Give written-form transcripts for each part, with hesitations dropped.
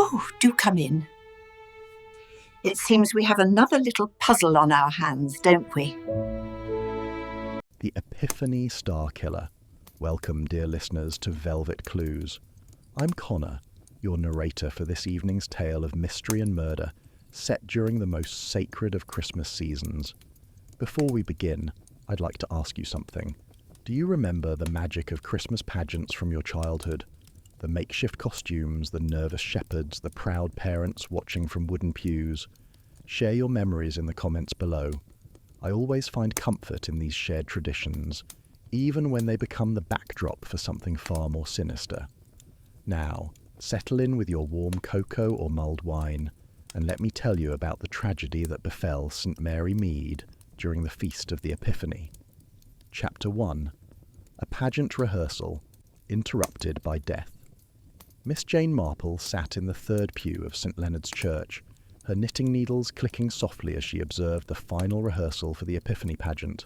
Oh, do come in. It seems we have another little puzzle on our hands, don't we? The Epiphany Star Killer. Welcome, dear listeners, to Velvet Clues. I'm Connor, your narrator for this evening's tale of mystery and murder, set during the most sacred of Christmas seasons. Before we begin, I'd like to ask you something. Do you remember the magic of Christmas pageants from your childhood? The makeshift costumes, the nervous shepherds, the proud parents watching from wooden pews. Share your memories in the comments below. I always find comfort in these shared traditions, even when they become the backdrop for something far more sinister. Now, settle in with your warm cocoa or mulled wine, and let me tell you about the tragedy that befell St. Mary Mead during the Feast of the Epiphany. Chapter 1. A pageant rehearsal, interrupted by death. Miss Jane Marple sat in the third pew of St. Leonard's Church, her knitting needles clicking softly as she observed the final rehearsal for the Epiphany pageant.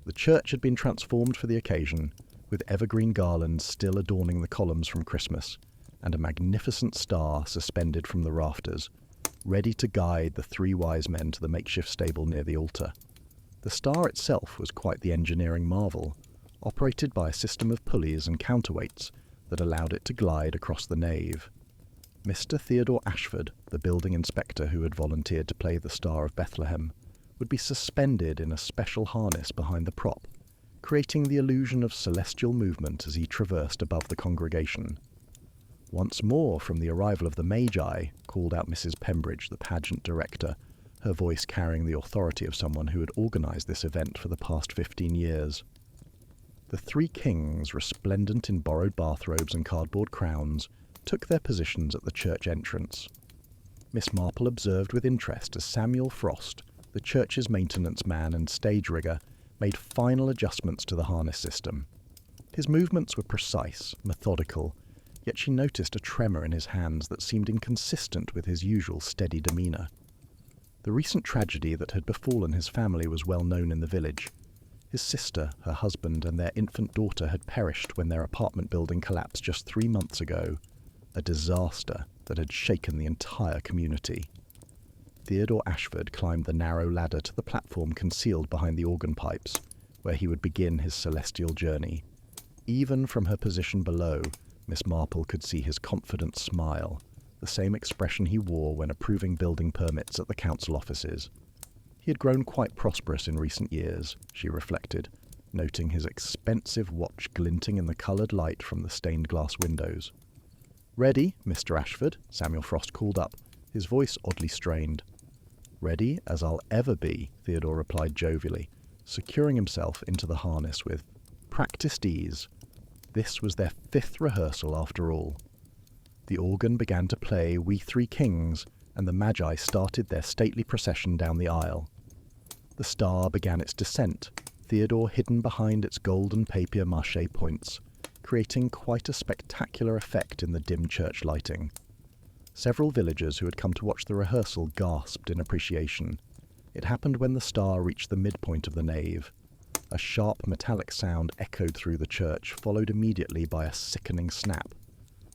The church had been transformed for the occasion, with evergreen garlands still adorning the columns from Christmas, and a magnificent star suspended from the rafters, ready to guide the three wise men to the makeshift stable near the altar. The star itself was quite the engineering marvel, operated by a system of pulleys and counterweights that allowed it to glide across the nave. Mr. Theodore Ashford, the building inspector who had volunteered to play the Star of Bethlehem, would be suspended in a special harness behind the prop, creating the illusion of celestial movement as he traversed above the congregation. Once more, from the arrival of the Magi, called out Mrs. Pembridge, the pageant director, her voice carrying the authority of someone who had organised this event for the past 15 years. The three kings, resplendent in borrowed bathrobes and cardboard crowns, took their positions at the church entrance. Miss Marple observed with interest as Samuel Frost, the church's maintenance man and stage rigger, made final adjustments to the harness system. His movements were precise, methodical, yet she noticed a tremor in his hands that seemed inconsistent with his usual steady demeanour. The recent tragedy that had befallen his family was well known in the village. His sister, her husband, and their infant daughter had perished when their apartment building collapsed just 3 months ago, a disaster that had shaken the entire community. Theodore Ashford climbed the narrow ladder to the platform concealed behind the organ pipes, where he would begin his celestial journey. Even from her position below, Miss Marple could see his confident smile, the same expression he wore when approving building permits at the council offices. He had grown quite prosperous in recent years, she reflected, noting his expensive watch glinting in the coloured light from the stained glass windows. "Ready, Mr. Ashford?" Samuel Frost called up, his voice oddly strained. "Ready as I'll ever be," Theodore replied jovially, securing himself into the harness with practised ease. This was their 5th rehearsal after all. The organ began to play We Three Kings, and the Magi started their stately procession down the aisle. The star began its descent, Theodore hidden behind its golden papier-mâché points, creating quite a spectacular effect in the dim church lighting. Several villagers who had come to watch the rehearsal gasped in appreciation. It happened when the star reached the midpoint of the nave. A sharp metallic sound echoed through the church, followed immediately by a sickening snap.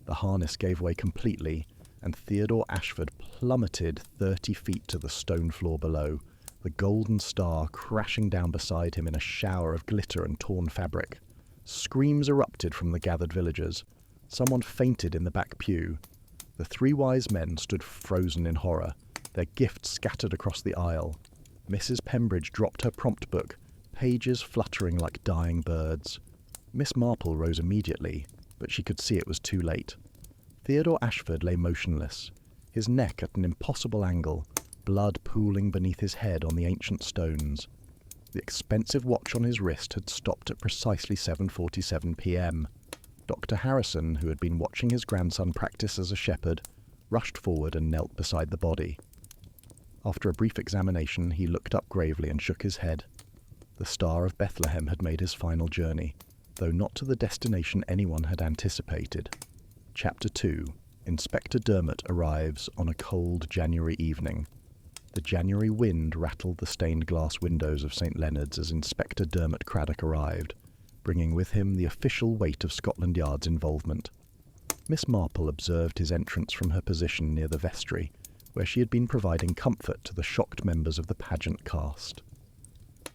The harness gave way completely, and Theodore Ashford plummeted 30 feet to the stone floor below, the golden star crashing down beside him in a shower of glitter and torn fabric. Screams erupted from the gathered villagers. Someone fainted in the back pew. The three wise men stood frozen in horror, their gifts scattered across the aisle. Mrs. Pembridge dropped her prompt book, pages fluttering like dying birds. Miss Marple rose immediately, but she could see it was too late. Theodore Ashford lay motionless, his neck at an impossible angle, blood pooling beneath his head on the ancient stones. The expensive watch on his wrist had stopped at precisely 7:47 p.m. Dr. Harrison, who had been watching his grandson practice as a shepherd, rushed forward and knelt beside the body. After a brief examination, he looked up gravely and shook his head. The Star of Bethlehem had made his final journey, though not to the destination anyone had anticipated. Chapter 2. Inspector Dermot arrives on a cold January evening. The January wind rattled the stained glass windows of St. Leonard's as Inspector Dermot Craddock arrived, bringing with him the official weight of Scotland Yard's involvement. Miss Marple observed his entrance from her position near the vestry, where she had been providing comfort to the shocked members of the pageant cast.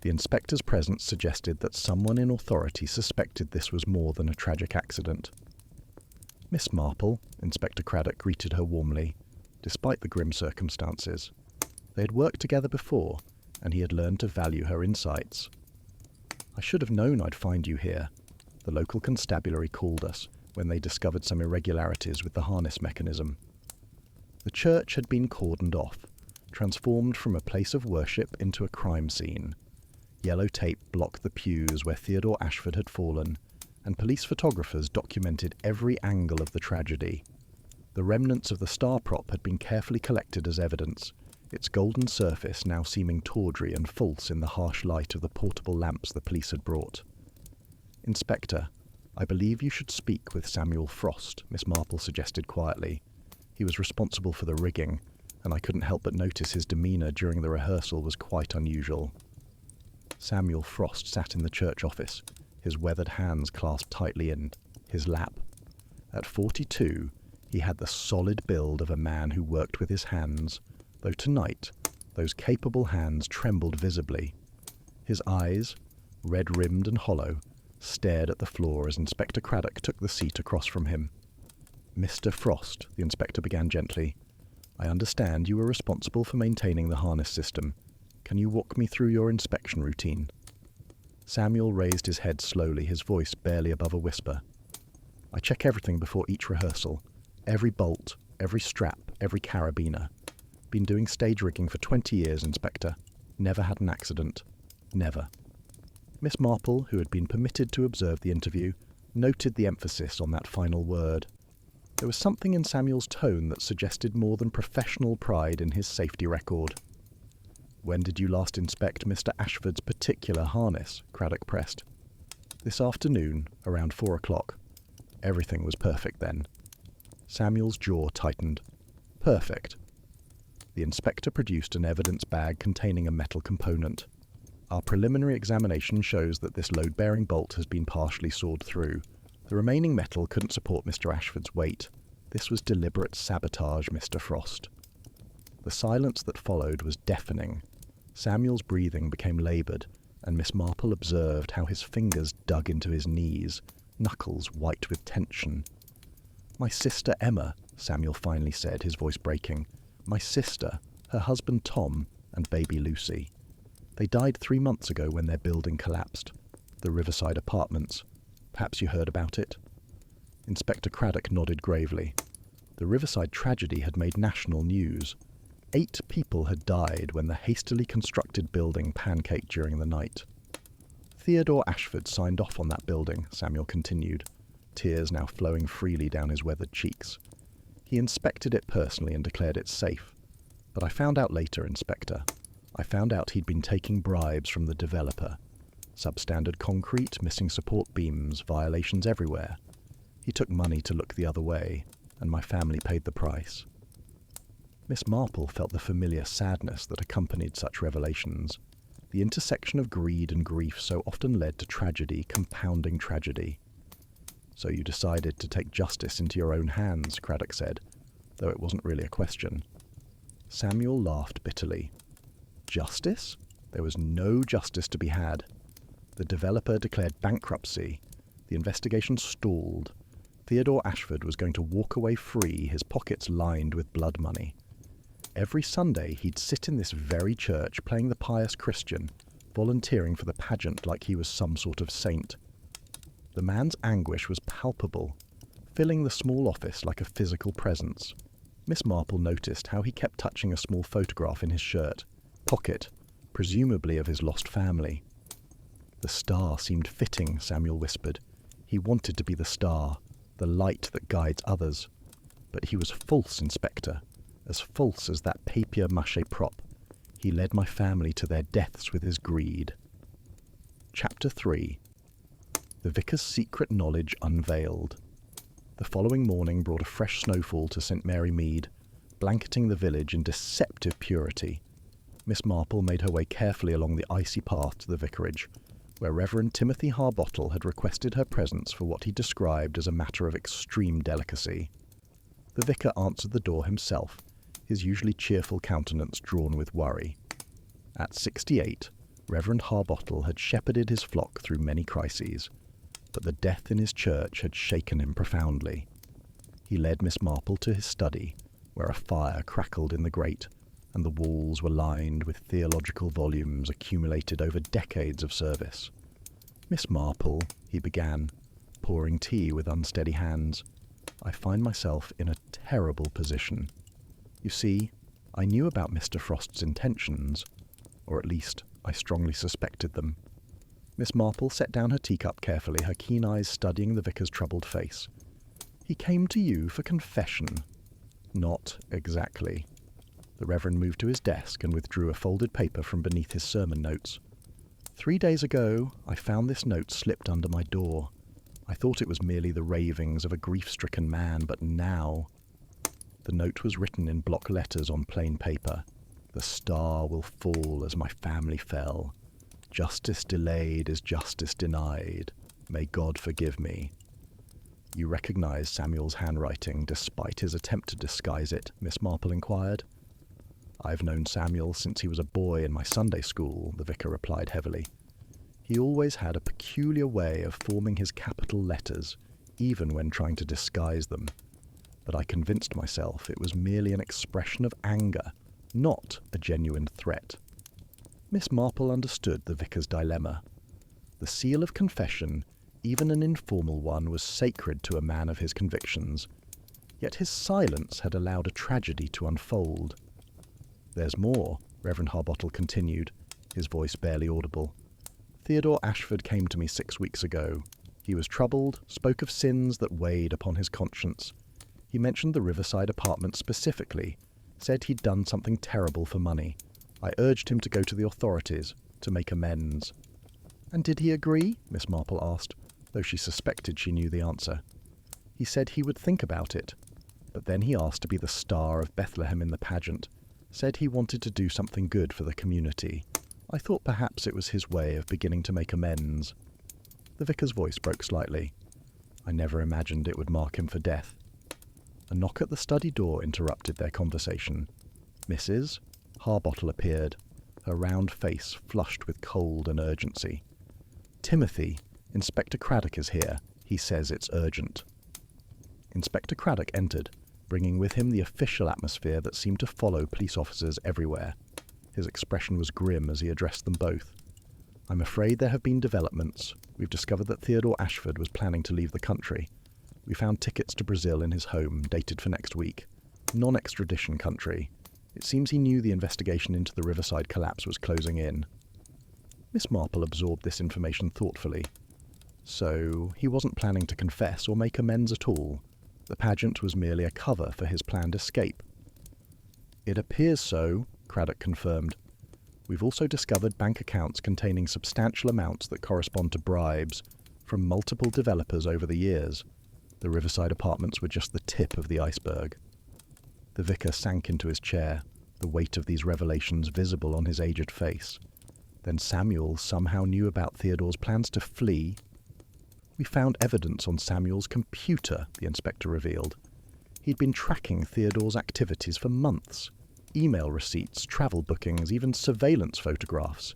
The inspector's presence suggested that someone in authority suspected this was more than a tragic accident. "Miss Marple," Inspector Craddock greeted her warmly, despite the grim circumstances. They had worked together before, and he had learned to value her insights. "I should have known I'd find you here," the local constabulary called us when they discovered some irregularities with the harness mechanism. The church had been cordoned off, transformed from a place of worship into a crime scene. Yellow tape blocked the pews where Theodore Ashford had fallen, and police photographers documented every angle of the tragedy. The remnants of the star prop had been carefully collected as evidence, its golden surface now seeming tawdry and false in the harsh light of the portable lamps the police had brought. "Inspector, I believe you should speak with Samuel Frost," Miss Marple suggested quietly. "He was responsible for the rigging, and I couldn't help but notice his demeanour during the rehearsal was quite unusual." Samuel Frost sat in the church office, his weathered hands clasped tightly in his lap. At 42, he had the solid build of a man who worked with his hands, though tonight those capable hands trembled visibly. His eyes, red-rimmed and hollow, stared at the floor as Inspector Craddock took the seat across from him. "Mr. Frost," the inspector began gently, "I understand you were responsible for maintaining the harness system. Can you walk me through your inspection routine?" Samuel raised his head slowly, his voice barely above a whisper. "I check everything before each rehearsal. Every bolt, every strap, every carabiner. Been doing stage rigging for 20 years, Inspector. Never had an accident. Never." Miss Marple, who had been permitted to observe the interview, noted the emphasis on that final word. There was something in Samuel's tone that suggested more than professional pride in his safety record. "When did you last inspect Mr. Ashford's particular harness?" Craddock pressed. "This afternoon, around 4 o'clock. Everything was perfect then." Samuel's jaw tightened. "Perfect." The inspector produced an evidence bag containing a metal component. "Our preliminary examination shows that this load-bearing bolt has been partially sawed through. The remaining metal couldn't support Mr. Ashford's weight. This was deliberate sabotage, Mr. Frost." The silence that followed was deafening. Samuel's breathing became laboured, and Miss Marple observed how his fingers dug into his knees, knuckles white with tension. "My sister Emma," Samuel finally said, his voice breaking. "My sister, her husband Tom, and baby Lucy. They died 3 months ago when their building collapsed. The Riverside Apartments. Perhaps you heard about it?" Inspector Craddock nodded gravely. The Riverside tragedy had made national news. 8 people had died when the hastily constructed building pancaked during the night. "Theodore Ashford signed off on that building," Samuel continued, tears now flowing freely down his weathered cheeks. "He inspected it personally and declared it safe. But I found out later, Inspector. I found out he'd been taking bribes from the developer. Substandard concrete, missing support beams, violations everywhere. He took money to look the other way, and my family paid the price." Miss Marple felt the familiar sadness that accompanied such revelations. The intersection of greed and grief so often led to tragedy compounding tragedy. "So you decided to take justice into your own hands," Craddock said, though it wasn't really a question. Samuel laughed bitterly. Justice? There was no justice to be had. The developer declared bankruptcy. The investigation stalled. Theodore Ashford was going to walk away free, his pockets lined with blood money. Every Sunday he'd sit in this very church playing the pious Christian, volunteering for the pageant like he was some sort of saint. The man's anguish was palpable, filling the small office like a physical presence. Miss Marple noticed how he kept touching a small photograph in his shirt pocket, presumably of his lost family. "The star seemed fitting," Samuel whispered. "He wanted to be the star, the light that guides others. But he was false, Inspector, as false as that papier-mâché prop. He led my family to their deaths with his greed." Chapter 3. The Vicar's Secret Knowledge Unveiled. The following morning brought a fresh snowfall to St. Mary Mead, blanketing the village in deceptive purity. Miss Marple made her way carefully along the icy path to the vicarage, where Reverend Timothy Harbottle had requested her presence for what he described as a matter of extreme delicacy. The vicar answered the door himself, his usually cheerful countenance drawn with worry. At 68, Reverend Harbottle had shepherded his flock through many crises, but the death in his church had shaken him profoundly. He led Miss Marple to his study, where a fire crackled in the grate, and the walls were lined with theological volumes accumulated over decades of service. "Miss Marple," he began, pouring tea with unsteady hands, "I find myself in a terrible position. You see, I knew about Mr. Frost's intentions, or at least I strongly suspected them." Miss Marple set down her teacup carefully, her keen eyes studying the vicar's troubled face. "He came to you for confession." "Not exactly." The Reverend moved to his desk and withdrew a folded paper from beneath his sermon notes. 3 days ago, I found this note slipped under my door. I thought it was merely the ravings of a grief-stricken man, but now..." The note was written in block letters on plain paper. "The star will fall as my family fell. Justice delayed is justice denied. May God forgive me." "You recognize Samuel's handwriting, despite his attempt to disguise it?" Miss Marple inquired. "I've known Samuel since he was a boy in my Sunday school," the vicar replied heavily. "He always had a peculiar way of forming his capital letters, even when trying to disguise them. But I convinced myself it was merely an expression of anger, not a genuine threat." Miss Marple understood the vicar's dilemma. The seal of confession, even an informal one, was sacred to a man of his convictions, yet his silence had allowed a tragedy to unfold. "There's more," Reverend Harbottle continued, his voice barely audible. "Theodore Ashford came to me 6 weeks ago. He was troubled, spoke of sins that weighed upon his conscience. He mentioned the Riverside apartment specifically, said he'd done something terrible for money. I urged him to go to the authorities, to make amends." "And did he agree?" Miss Marple asked, though she suspected she knew the answer. "He said he would think about it, but then he asked to be the Star of Bethlehem in the pageant, said he wanted to do something good for the community. I thought perhaps it was his way of beginning to make amends." The vicar's voice broke slightly. "I never imagined it would mark him for death." A knock at the study door interrupted their conversation. Mrs. Harbottle appeared, her round face flushed with cold and urgency. "Timothy, Inspector Craddock is here. He says it's urgent." Inspector Craddock entered, bringing with him the official atmosphere that seemed to follow police officers everywhere. His expression was grim as he addressed them both. "I'm afraid there have been developments. We've discovered that Theodore Ashford was planning to leave the country. We found tickets to Brazil in his home, dated for next week. Non-extradition country. It seems he knew the investigation into the Riverside collapse was closing in." Miss Marple absorbed this information thoughtfully. "So he wasn't planning to confess or make amends at all. The pageant was merely a cover for his planned escape." "It appears so," Craddock confirmed. "We've also discovered bank accounts containing substantial amounts that correspond to bribes from multiple developers over the years. The Riverside apartments were just the tip of the iceberg." The vicar sank into his chair, the weight of these revelations visible on his aged face. Then Samuel somehow knew about Theodore's plans to flee. "We found evidence on Samuel's computer," the inspector revealed. "He'd been tracking Theodore's activities for months. Email receipts, travel bookings, even surveillance photographs.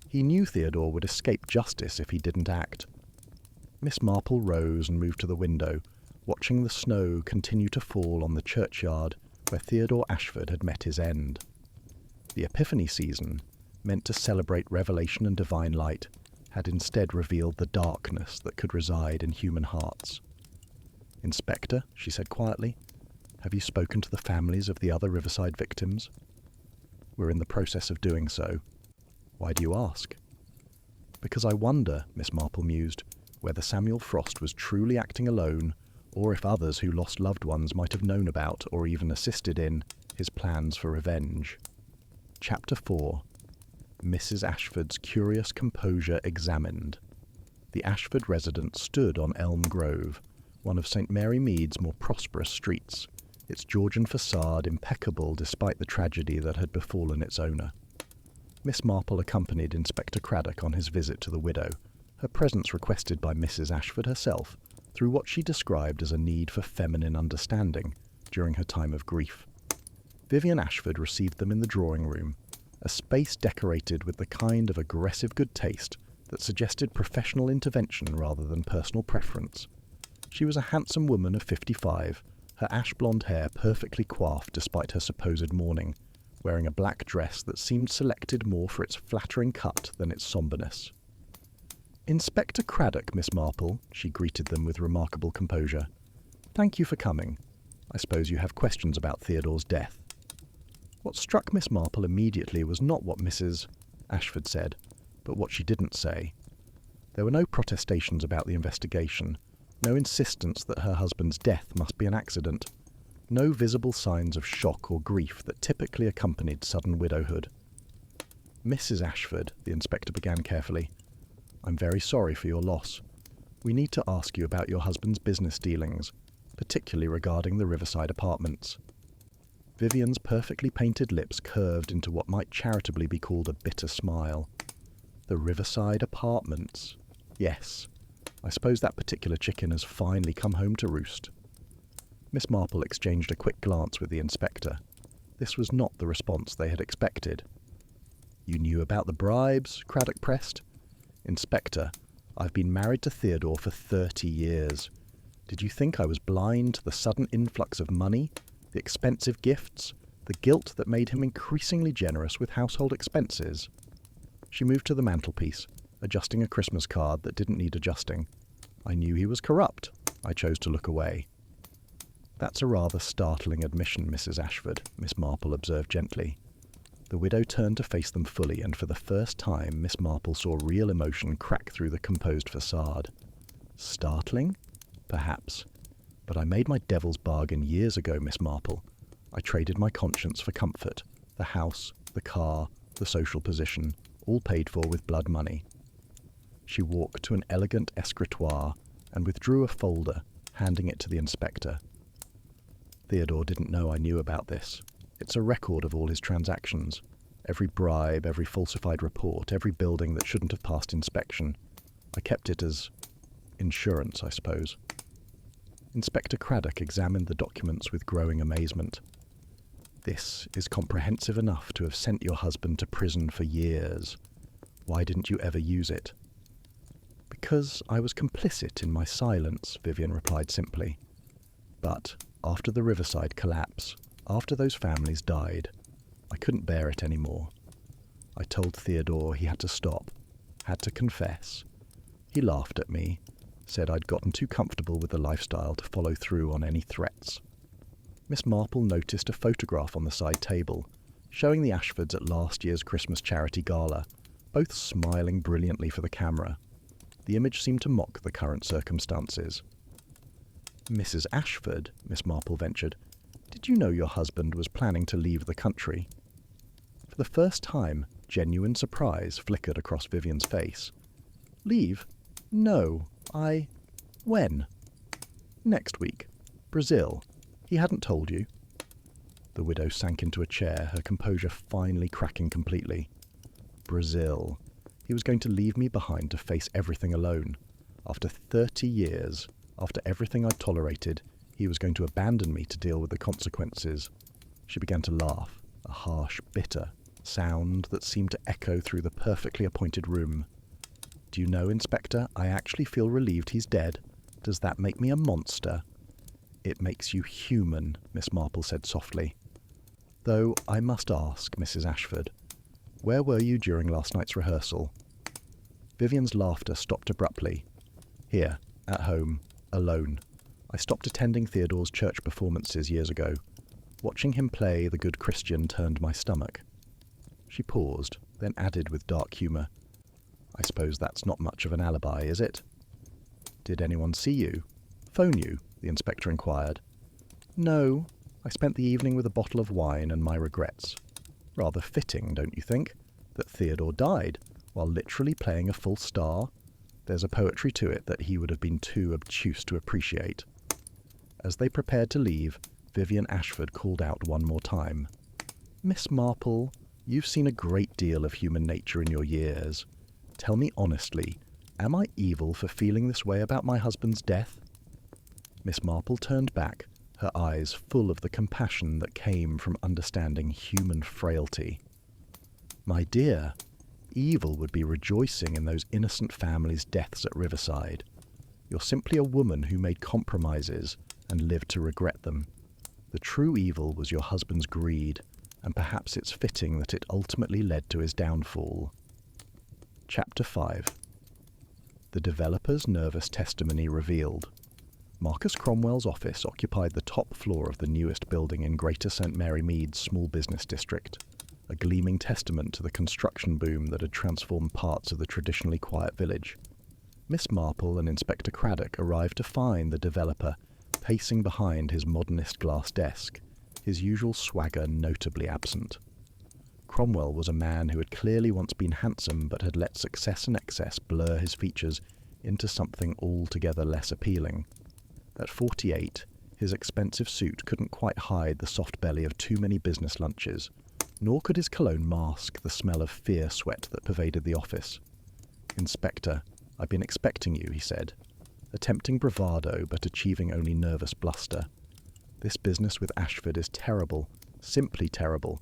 He knew Theodore would escape justice if he didn't act." Miss Marple rose and moved to the window, watching the snow continue to fall on the churchyard where Theodore Ashford had met his end. The Epiphany season, meant to celebrate revelation and divine light, had instead revealed the darkness that could reside in human hearts. "Inspector," she said quietly, "have you spoken to the families of the other Riverside victims?" "We're in the process of doing so." "Why do you ask?" "Because I wonder," Miss Marple mused, "whether Samuel Frost was truly acting alone, or if others who lost loved ones might have known about, or even assisted in, his plans for revenge." Chapter 4. Mrs. Ashford's curious composure examined. The Ashford residence stood on Elm Grove, one of St. Mary Mead's more prosperous streets, its Georgian facade impeccable despite the tragedy that had befallen its owner. Miss Marple accompanied Inspector Craddock on his visit to the widow, her presence requested by Mrs. Ashford herself through what she described as a need for feminine understanding during her time of grief. Vivian Ashford received them in the drawing room, a space decorated with the kind of aggressive good taste that suggested professional intervention rather than personal preference. She was a handsome woman of 55, her ash-blonde hair perfectly coiffed despite her supposed mourning, wearing a black dress that seemed selected more for its flattering cut than its somberness. "Inspector Craddock, Miss Marple," she greeted them with remarkable composure. "Thank you for coming. I suppose you have questions about Theodore's death." What struck Miss Marple immediately was not what Mrs. Ashford said, but what she didn't say. There were no protestations about the investigation, no insistence that her husband's death must be an accident, no visible signs of shock or grief that typically accompanied sudden widowhood. "Mrs. Ashford," the inspector began carefully, "I'm very sorry for your loss. We need to ask you about your husband's business dealings, particularly regarding the Riverside apartments." Vivian's perfectly painted lips curved into what might charitably be called a bitter smile. "The Riverside apartments? Yes. I suppose that particular chicken has finally come home to roost." Miss Marple exchanged a quick glance with the inspector. This was not the response they had expected. "You knew about the bribes?" Craddock pressed. "Inspector, I've been married to Theodore for 30 years. Did you think I was blind to the sudden influx of money, the expensive gifts, the guilt that made him increasingly generous with household expenses?" She moved to the mantelpiece, adjusting a Christmas card that didn't need adjusting. "I knew he was corrupt. I chose to look away." "That's a rather startling admission, Mrs. Ashford," Miss Marple observed gently. The widow turned to face them fully, and for the first time Miss Marple saw real emotion crack through the composed facade. "Startling? Perhaps. But I made my devil's bargain years ago, Miss Marple. I traded my conscience for comfort. The house, the car, the social position, all paid for with blood money." She walked to an elegant escritoire and withdrew a folder, handing it to the inspector. "Theodore didn't know I knew about this. It's a record of all his transactions. Every bribe, every falsified report, every building that shouldn't have passed inspection. I kept it as insurance, I suppose." Inspector Craddock examined the documents with growing amazement. "This is comprehensive enough to have sent your husband to prison for years. Why didn't you ever use it?" "Because I was complicit in my silence," Vivian replied simply. "But after the Riverside collapse, after those families died, I couldn't bear it anymore. I told Theodore he had to stop, had to confess. He laughed at me, said I'd gotten too comfortable with the lifestyle to follow through on any threats." Miss Marple noticed a photograph on the side table, showing the Ashfords at last year's Christmas charity gala, both smiling brilliantly for the camera. The image seemed to mock the current circumstances. "Mrs. Ashford," Miss Marple ventured, "did you know your husband was planning to leave the country?" For the first time, genuine surprise flickered across Vivian's face. "Leave? No. When?" "Next week. Brazil. He hadn't told you?" The widow sank into a chair, her composure finally cracking completely. Brazil. He was going to leave me behind to face everything alone. After 30 years, after everything I'd tolerated, he was going to abandon me to deal with the consequences. She began to laugh, a harsh, bitter sound that seemed to echo through the perfectly appointed room. "Do you know, Inspector, I actually feel relieved he's dead. Does that make me a monster?" "It makes you human," Miss Marple said softly. "Though I must ask, Mrs. Ashford, where were you during last night's rehearsal?" Vivian's laughter stopped abruptly. "Here, at home, alone. I stopped attending Theodore's church performances years ago. Watching him play the good Christian turned my stomach." She paused, then added with dark humour, "I suppose that's not much of an alibi, is it?" "Did anyone see you? Phone you?" the inspector inquired. "No. I spent the evening with a bottle of wine and my regrets. Rather fitting, don't you think, that Theodore died while literally playing a full star? There's a poetry to it that he would have been too obtuse to appreciate." As they prepared to leave, Vivian Ashford called out one more time. "Miss Marple, you've seen a great deal of human nature in your years. Tell me honestly, Am I evil for feeling this way about my husband's death?" Miss Marple turned back, her eyes full of the compassion that came from understanding human frailty. "My dear, evil would be rejoicing in those innocent families' deaths at Riverside. You're simply a woman who made compromises and lived to regret them. The true evil was your husband's greed, and perhaps it's fitting that it ultimately led to his downfall." Chapter 5. The developer's nervous testimony revealed. Marcus Cromwell's office occupied the top floor of the newest building in Greater St. Mary Mead's small business district, a gleaming testament to the construction boom that had transformed parts of the traditionally quiet village. Miss Marple and Inspector Craddock arrived to find the developer pacing behind his modernist glass desk, his usual swagger notably absent. Cromwell was a man who had clearly once been handsome but had let success and excess blur his features into something altogether less appealing. At 48, his expensive suit couldn't quite hide the soft belly of too many business lunches, nor could his cologne mask the smell of fear sweat that pervaded the office. "Inspector, I've been expecting you," he said, attempting bravado but achieving only nervous bluster. "This business with Ashford is terrible, simply terrible,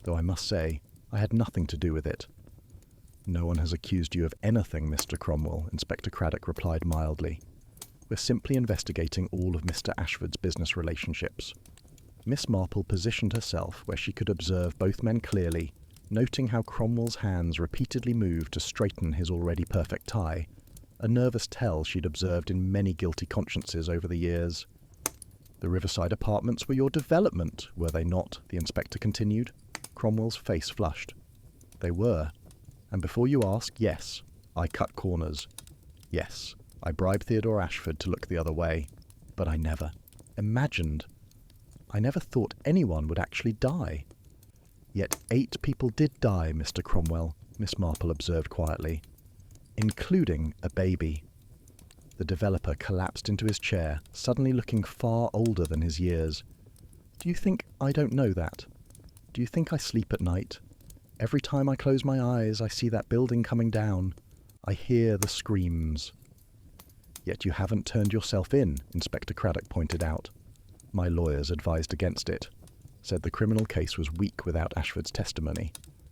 though I must say I had nothing to do with it." "No one has accused you of anything, Mr. Cromwell," Inspector Craddock replied mildly. "We're simply investigating all of Mr. Ashford's business relationships." Miss Marple positioned herself where she could observe both men clearly, noting how Cromwell's hands repeatedly moved to straighten his already perfect tie, a nervous tell she'd observed in many guilty consciences over the years. "The Riverside apartments were your development, were they not?" the inspector continued. Cromwell's face flushed. "They were. And before you ask, yes, I cut corners. Yes, I bribed Theodore Ashford to look the other way. But I never imagined. I never thought anyone would actually die." "Yet 8 people did die, Mr. Cromwell," Miss Marple observed quietly, "including a baby." The developer collapsed into his chair, suddenly looking far older than his years. "Do you think I don't know that? Do you think I sleep at night? Every time I close my eyes, I see that building coming down. I hear the screams." "Yet you haven't turned yourself in," Inspector Craddock pointed out. "My lawyers advised against it. Said the criminal case was weak without Ashford's testimony.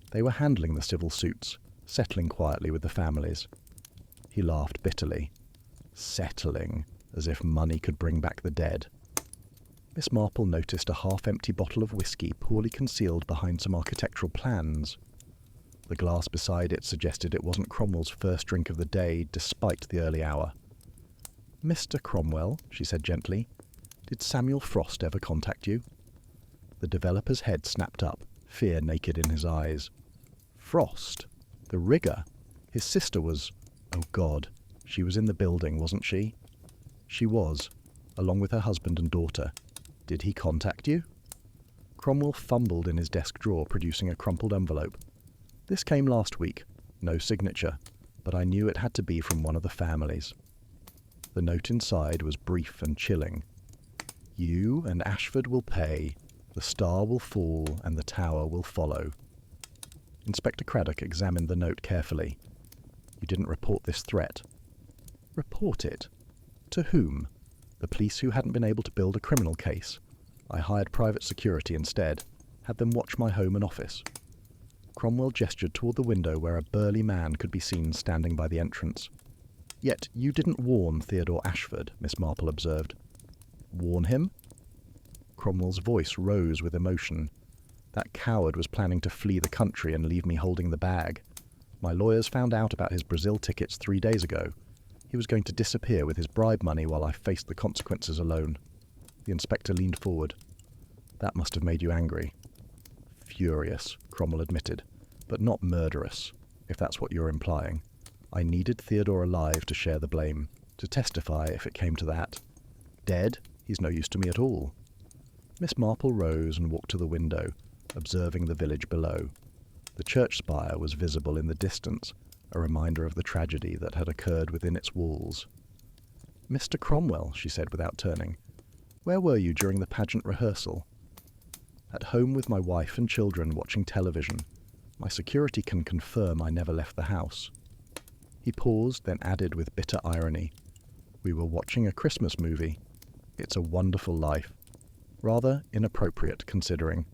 They were handling the civil suits, settling quietly with the families." He laughed bitterly. "Settling, as if money could bring back the dead." Miss Marple noticed a half-empty bottle of whiskey poorly concealed behind some architectural plans. The glass beside it suggested it wasn't Cromwell's first drink of the day, despite the early hour. "Mr. Cromwell," she said gently, "did Samuel Frost ever contact you?" The developer's head snapped up, fear naked in his eyes. "Frost? The rigger? His sister was... Oh, God, she was in the building, wasn't she?" "She was, along with her husband and daughter. Did he contact you?" Cromwell fumbled in his desk drawer, producing a crumpled envelope. "This came last week. No signature, but I knew it had to be from one of the families." The note inside was brief and chilling. "You and Ashford will pay. The star will fall and the tower will follow." Inspector Craddock examined the note carefully. "You didn't report this threat." "Report it? To whom? The police who hadn't been able to build a criminal case. I hired private security instead, had them watch my home and office." Cromwell gestured toward the window where a burly man could be seen standing by the entrance. "Yet you didn't warn Theodore Ashford," Miss Marple observed. "Warn him?" Cromwell's voice rose with emotion. "That coward was planning to flee the country and leave me holding the bag. My lawyers found out about his Brazil tickets 3 days ago. He was going to disappear with his bribe money while I faced the consequences alone." The inspector leaned forward. "That must have made you angry." "Furious," Cromwell admitted, "but not murderous, if that's what you're implying. I needed Theodore alive to share the blame, to testify if it came to that. Dead, he's no use to me at all." Miss Marple rose and walked to the window, observing the village below. The church spire was visible in the distance, a reminder of the tragedy that had occurred within its walls. "Mr. Cromwell," she said without turning, "where were you during the pageant rehearsal?" "At home with my wife and children watching television. My security can confirm I never left the house." He paused, then added with bitter irony, "We were watching a Christmas movie. It's a Wonderful Life. Rather inappropriate, considering."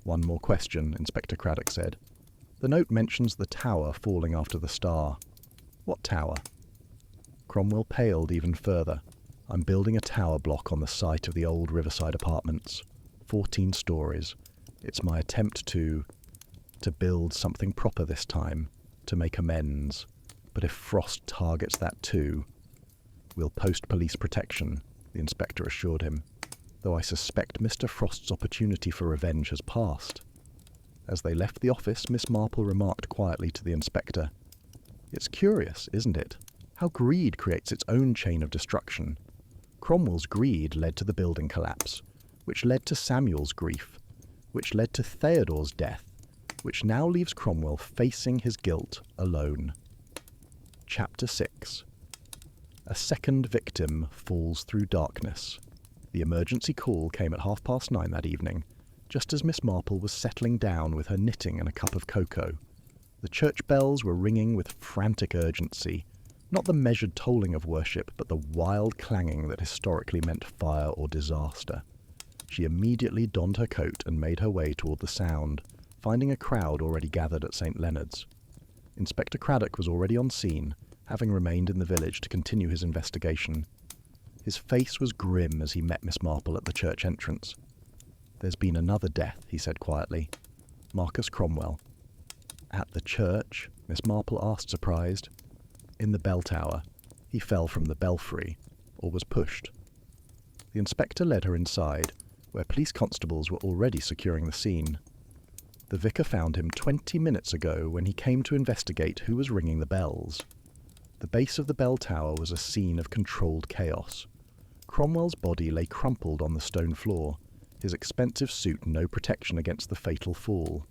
"One more question," Inspector Craddock said. "The note mentions the tower falling after the star. What tower?" Cromwell paled even further. "I'm building a tower block on the site of the old Riverside apartments. 14 stories. It's my attempt to build something proper this time, to make amends. But if Frost targets that too, we'll post police protection," the inspector assured him, "though I suspect Mr. Frost's opportunity for revenge has passed." As they left the office, Miss Marple remarked quietly to the inspector, "It's curious, isn't it, how greed creates its own chain of destruction. Cromwell's greed led to the building collapse, which led to Samuel's grief, which led to Theodore's death, which now leaves Cromwell facing his guilt alone." Chapter 6. A second victim falls through darkness. The emergency call came at 9:30 that evening, just as Miss Marple was settling down with her knitting and a cup of cocoa. The church bells were ringing with frantic urgency, not the measured tolling of worship, but the wild clanging that historically meant fire or disaster. She immediately donned her coat and made her way toward the sound, finding a crowd already gathered at St. Leonard's. Inspector Craddock was already on scene, having remained in the village to continue his investigation. His face was grim as he met Miss Marple at the church entrance. "There's been another death," he said quietly. "Marcus Cromwell." "At the church?" Miss Marple asked, surprised. "In the bell tower. He fell from the belfry, or was pushed." The inspector led her inside, where police constables were already securing the scene. The vicar found him 20 minutes ago when he came to investigate who was ringing the bells. The base of the bell tower was a scene of controlled chaos. Cromwell's body lay crumpled on the stone floor, his expensive suit no protection against the fatal fall.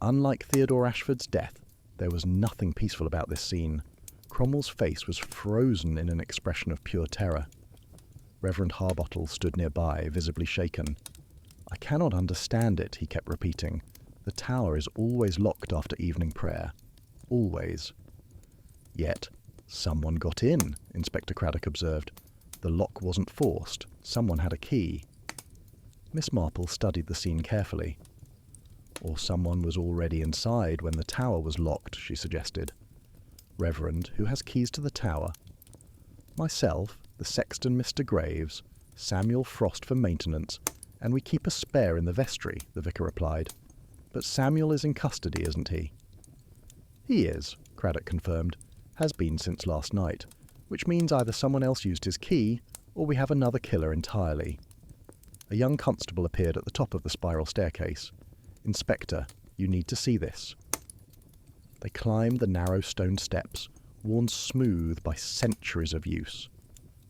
Unlike Theodore Ashford's death, there was nothing peaceful about this scene. Cromwell's face was frozen in an expression of pure terror. Reverend Harbottle stood nearby, visibly shaken. "I cannot understand it," he kept repeating. "The tower is always locked after evening prayer. Always." "Yet, someone got in," Inspector Craddock observed. "The lock wasn't forced. Someone had a key." Miss Marple studied the scene carefully. "Or someone was already inside when the tower was locked," she suggested. "Reverend, who has keys to the tower?" "Myself, the sexton Mr. Graves, Samuel Frost for maintenance, and we keep a spare in the vestry," the vicar replied. "But Samuel is in custody, isn't he?" "He is," Craddock confirmed. "Has been since last night, which means either someone else used his key, or we have another killer entirely." A young constable appeared at the top of the spiral staircase. "Inspector, you need to see this." They climbed the narrow stone steps, worn smooth by centuries of use.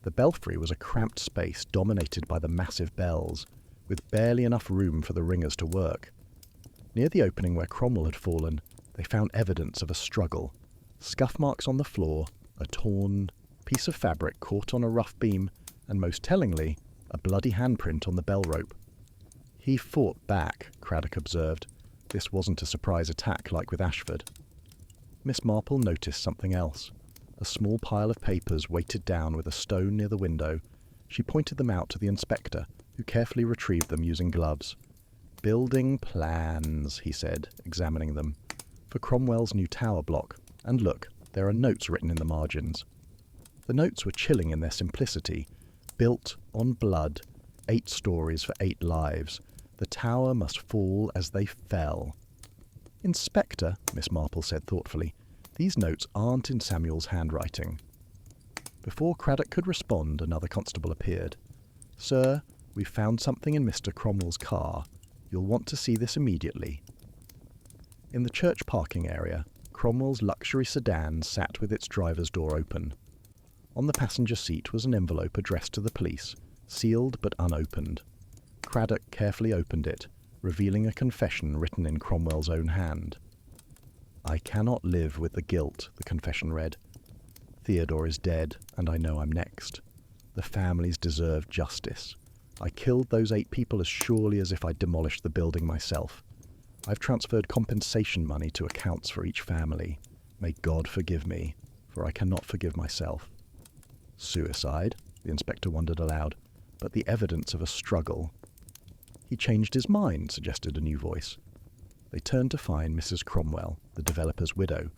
The belfry was a cramped space dominated by the massive bells, with barely enough room for the ringers to work. Near the opening where Cromwell had fallen, they found evidence of a struggle. Scuff marks on the floor, a torn piece of fabric caught on a rough beam, and most tellingly, a bloody handprint on the bell rope. "He fought back," Craddock observed. "This wasn't a surprise attack like with Ashford." Miss Marple noticed something else. A small pile of papers weighted down with a stone near the window. She pointed them out to the inspector, who carefully retrieved them using gloves. "Building plans," he said, examining them, "for Cromwell's new tower block. And look, there are notes written in the margins." The notes were chilling in their simplicity. "Built on blood, 8 stories for 8 lives. The tower must fall as they fell." "Inspector," Miss Marple said thoughtfully, "these notes aren't in Samuel's handwriting." Before Craddock could respond, another constable appeared. "Sir, we've found something in Mr. Cromwell's car. You'll want to see this immediately." In the church parking area, Cromwell's luxury sedan sat with its driver's door open. On the passenger seat was an envelope addressed to the police, sealed but unopened. Craddock carefully opened it, revealing a confession written in Cromwell's own hand. "I cannot live with the guilt," the confession read. "Theodore is dead, and I know I'm next. The families deserve justice. I killed those 8 people as surely as if I'd demolished the building myself. I've transferred compensation money to accounts for each family. May God forgive me." for I cannot forgive myself. Suicide? The inspector wondered aloud, but the evidence of a struggle. He changed his mind, suggested a new voice. They turned to find Mrs. Cromwell, the developer's widow,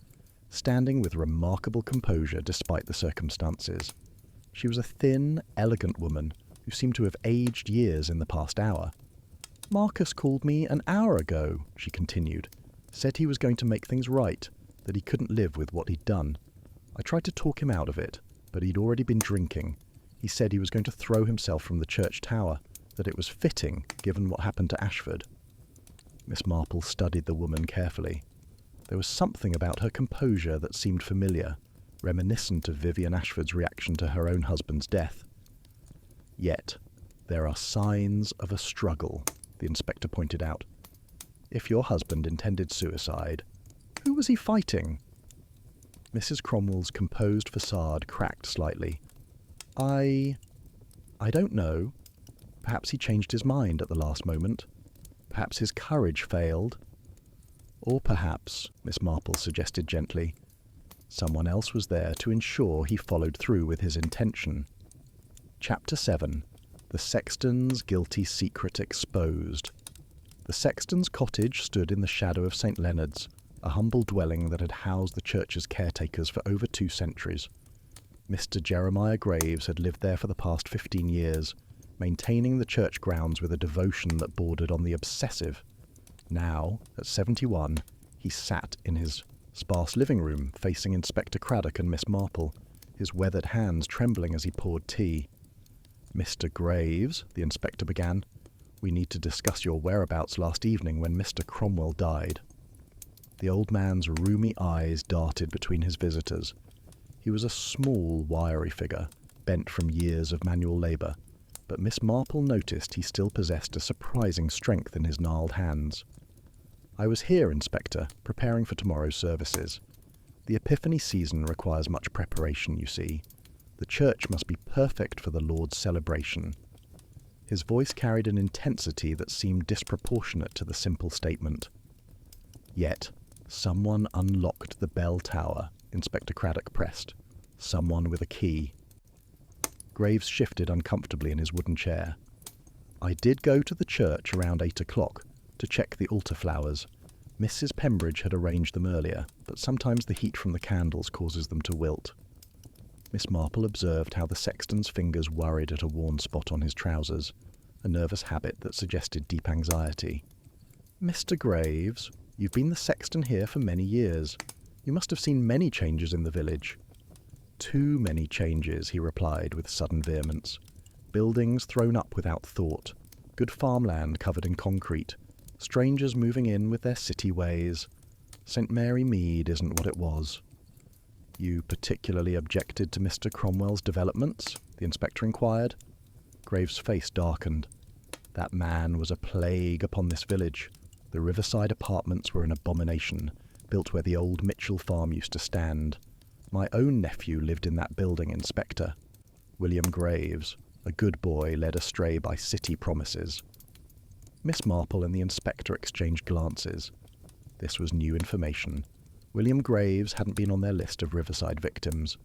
standing with remarkable composure despite the circumstances. She was a thin, elegant woman who seemed to have aged years in the past hour. "Marcus called me an hour ago," she continued. "Said he was going to make things right, that he couldn't live with what he'd done. I tried to talk him out of it, but he'd already been drinking. He said he was going to throw himself from the church tower, that it was fitting, given what happened to Ashford." Miss Marple studied the woman carefully. There was something about her composure that seemed familiar, reminiscent of Vivian Ashford's reaction to her own husband's death. "Yet, there are signs of a struggle," the inspector pointed out. "If your husband intended suicide, who was he fighting?" Mrs. Cromwell's composed facade cracked slightly. I don't know. Perhaps he changed his mind at the last moment. Perhaps his courage failed. Or perhaps, Miss Marple suggested gently, someone else was there to ensure he followed through with his intention. Chapter 7. The Sexton's Guilty Secret Exposed. The sexton's cottage stood in the shadow of St. Leonard's, a humble dwelling that had housed the church's caretakers for over 2 centuries. Mr. Jeremiah Graves had lived there for the past 15 years, maintaining the church grounds with a devotion that bordered on the obsessive. Now, at 71, he sat in his sparse living room, facing Inspector Craddock and Miss Marple, his weathered hands trembling as he poured tea. "Mr. Graves," the inspector began, "we need to discuss your whereabouts last evening when Mr. Cromwell died." The old man's rheumy eyes darted between his visitors. He was a small, wiry figure, bent from years of manual labour, but Miss Marple noticed he still possessed a surprising strength in his gnarled hands. "I was here, Inspector, preparing for tomorrow's services. The Epiphany season requires much preparation, you see. The church must be perfect for the Lord's celebration." His voice carried an intensity that seemed disproportionate to the simple statement. "Yet, someone unlocked the bell tower," Inspector Craddock pressed. "Someone with a key." Graves shifted uncomfortably in his wooden chair. "I did go to the church around 8 o'clock to check the altar flowers. Mrs. Pembridge had arranged them earlier, but sometimes the heat from the candles causes them to wilt." Miss Marple observed how the sexton's fingers worried at a worn spot on his trousers, a nervous habit that suggested deep anxiety. "Mr. Graves, you've been the sexton here for many years. You must have seen many changes in the village." "Too many changes," he replied with sudden vehemence. "Buildings thrown up without thought, good farmland covered in concrete, strangers moving in with their city ways. St. Mary Mead isn't what it was." "You particularly objected to Mr. Cromwell's developments?" the inspector inquired. Graves' face darkened. "That man was a plague upon this village. The riverside apartments were an abomination, built where the old Mitchell farm used to stand. My own nephew lived in that building, Inspector. William Graves, a good boy led astray by city promises." Miss Marple and the inspector exchanged glances. This was new information. William Graves hadn't been on their list of riverside victims.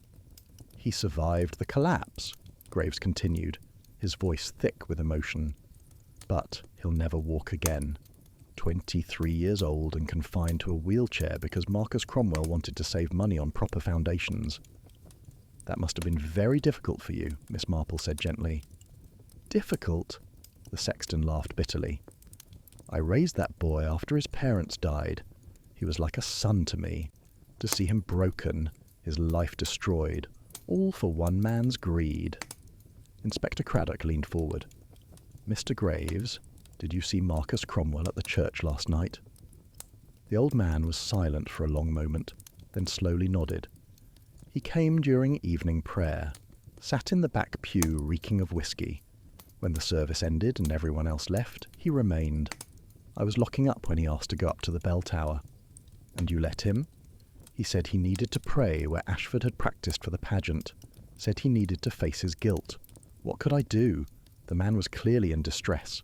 "He survived the collapse," Graves continued, his voice thick with emotion. "But he'll never walk again. 23 years old and confined to a wheelchair because Marcus Cromwell wanted to save money on proper foundations." "That must have been very difficult for you," Miss Marple said gently. "Difficult?" The sexton laughed bitterly. "I raised that boy after his parents died. He was like a son to me. To see him broken, his life destroyed, all for one man's greed." Inspector Craddock leaned forward. "Mr. Graves, did you see Marcus Cromwell at the church last night?" The old man was silent for a long moment, then slowly nodded. "He came during evening prayer, sat in the back pew reeking of whiskey. When the service ended and everyone else left, he remained. I was locking up when he asked to go up to the bell tower." "And you let him?" "He said he needed to pray where Ashford had practised for the pageant. Said he needed to face his guilt. What could I do? The man was clearly in distress."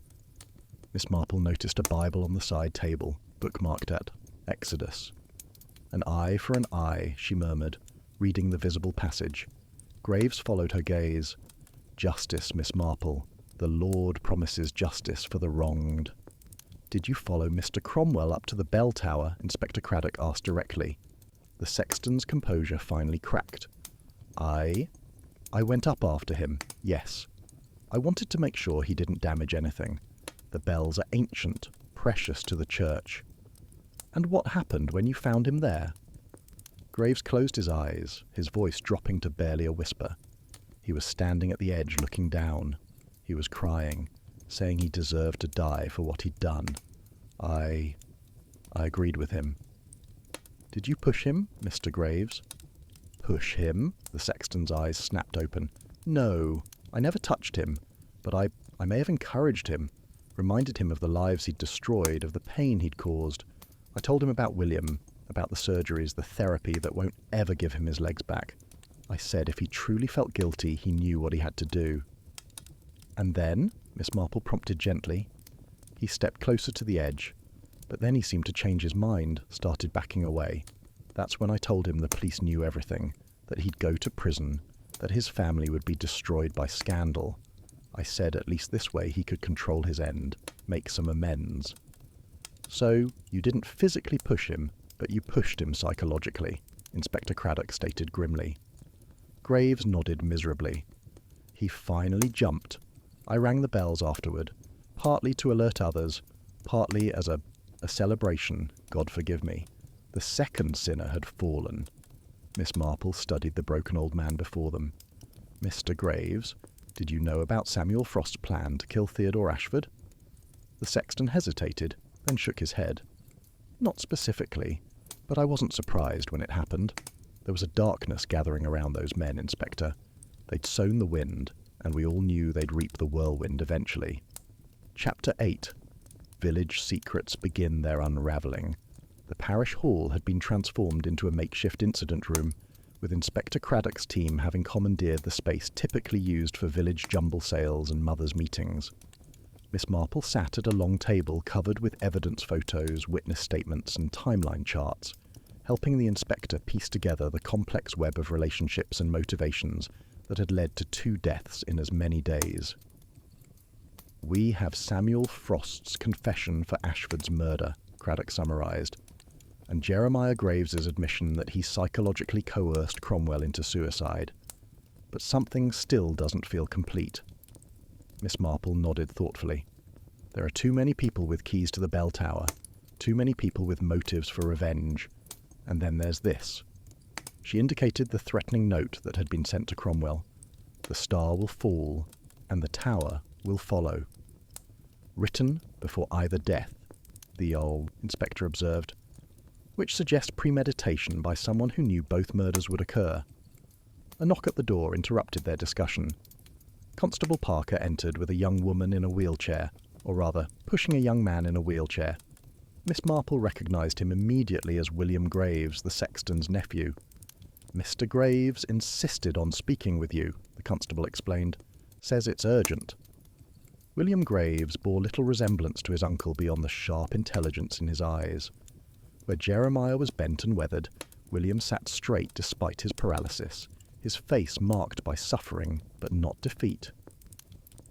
Miss Marple noticed a Bible on the side table, bookmarked at Exodus. "An eye for an eye," she murmured, reading the visible passage. Graves followed her gaze. "Justice, Miss Marple. The Lord promises justice for the wronged." "Did you follow Mr. Cromwell up to the bell tower?" Inspector Craddock asked directly. The sexton's composure finally cracked. I went up after him, yes. I wanted to make sure he didn't damage anything. The bells are ancient, precious to the church." "And what happened when you found him there?" Graves closed his eyes, his voice dropping to barely a whisper. He was standing at the edge looking down. He was crying, saying he deserved to die for what he'd done. I agreed with him. "Did you push him, Mr. Graves?" "Push him?" The sexton's eyes snapped open. "No, I never touched him, but I may have encouraged him, reminded him of the lives he'd destroyed, of the pain he'd caused. I told him about William, about the surgeries, the therapy that won't ever give him his legs back. I said if he truly felt guilty, he knew what he had to do." "And then?" Miss Marple prompted gently. "He stepped closer to the edge, but then he seemed to change his mind, started backing away. That's when I told him the police knew everything, that he'd go to prison, that his family would be destroyed by scandal. I said at least this way he could control his end, make some amends." "So, you didn't physically push him, but you pushed him psychologically," Inspector Craddock stated grimly. Graves nodded miserably. "He finally jumped. I rang the bells afterward, partly to alert others, partly as a celebration, God forgive me. The second sinner had fallen." Miss Marple studied the broken old man before them. "Mr. Graves, did you know about Samuel Frost's plan to kill Theodore Ashford?" The sexton hesitated, then shook his head. "Not specifically, but I wasn't surprised when it happened. There was a darkness gathering around those men, Inspector. They'd sown the wind, and we all knew they'd reap the whirlwind eventually." Chapter 8. Village secrets begin their unravelling. The parish hall had been transformed into a makeshift incident room, with Inspector Craddock's team having commandeered the space typically used for village jumble sales and mothers' meetings. Miss Marple sat at a long table covered with evidence photos, witness statements and timeline charts, helping the inspector piece together the complex web of relationships and motivations that had led to 2 deaths in as many days. "We have Samuel Frost's confession for Ashford's murder," Craddock summarised, "and Jeremiah Graves's admission that he psychologically coerced Cromwell into suicide. But something still doesn't feel complete." Miss Marple nodded thoughtfully. "There are too many people with keys to the bell tower, too many people with motives for revenge, and then there's this." She indicated the threatening note that had been sent to Cromwell. "The star will fall, and the tower will follow." "Written before either death," the old inspector observed, "which suggests premeditation by someone who knew both murders would occur." A knock at the door interrupted their discussion. Constable Parker entered with a young woman in a wheelchair, or rather, pushing a young man in a wheelchair. Miss Marple recognised him immediately as William Graves, the sexton's nephew. "Mr. Graves insisted on speaking with you," the constable explained. "Says it's urgent." William Graves bore little resemblance to his uncle beyond the sharp intelligence in his eyes. Where Jeremiah was bent and weathered, William sat straight despite his paralysis, his face marked by suffering but not defeat.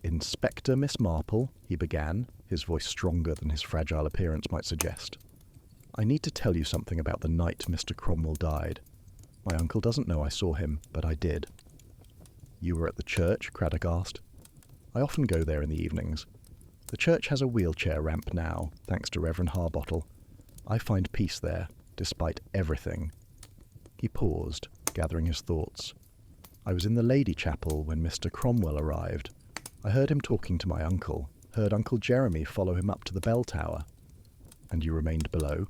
"Inspector Miss Marple," he began, his voice stronger than his fragile appearance might suggest. "I need to tell you something about the night Mr. Cromwell died. My uncle doesn't know I saw him, but I did." "You were at the church?" Craddock asked. "I often go there in the evenings. The church has a wheelchair ramp now, thanks to Reverend Harbottle. I find peace there, despite everything." He paused, gathering his thoughts. "I was in the Lady Chapel when Mr. Cromwell arrived. I heard him talking to my uncle, heard Uncle Jeremy follow him up to the bell tower." "And you remained below?"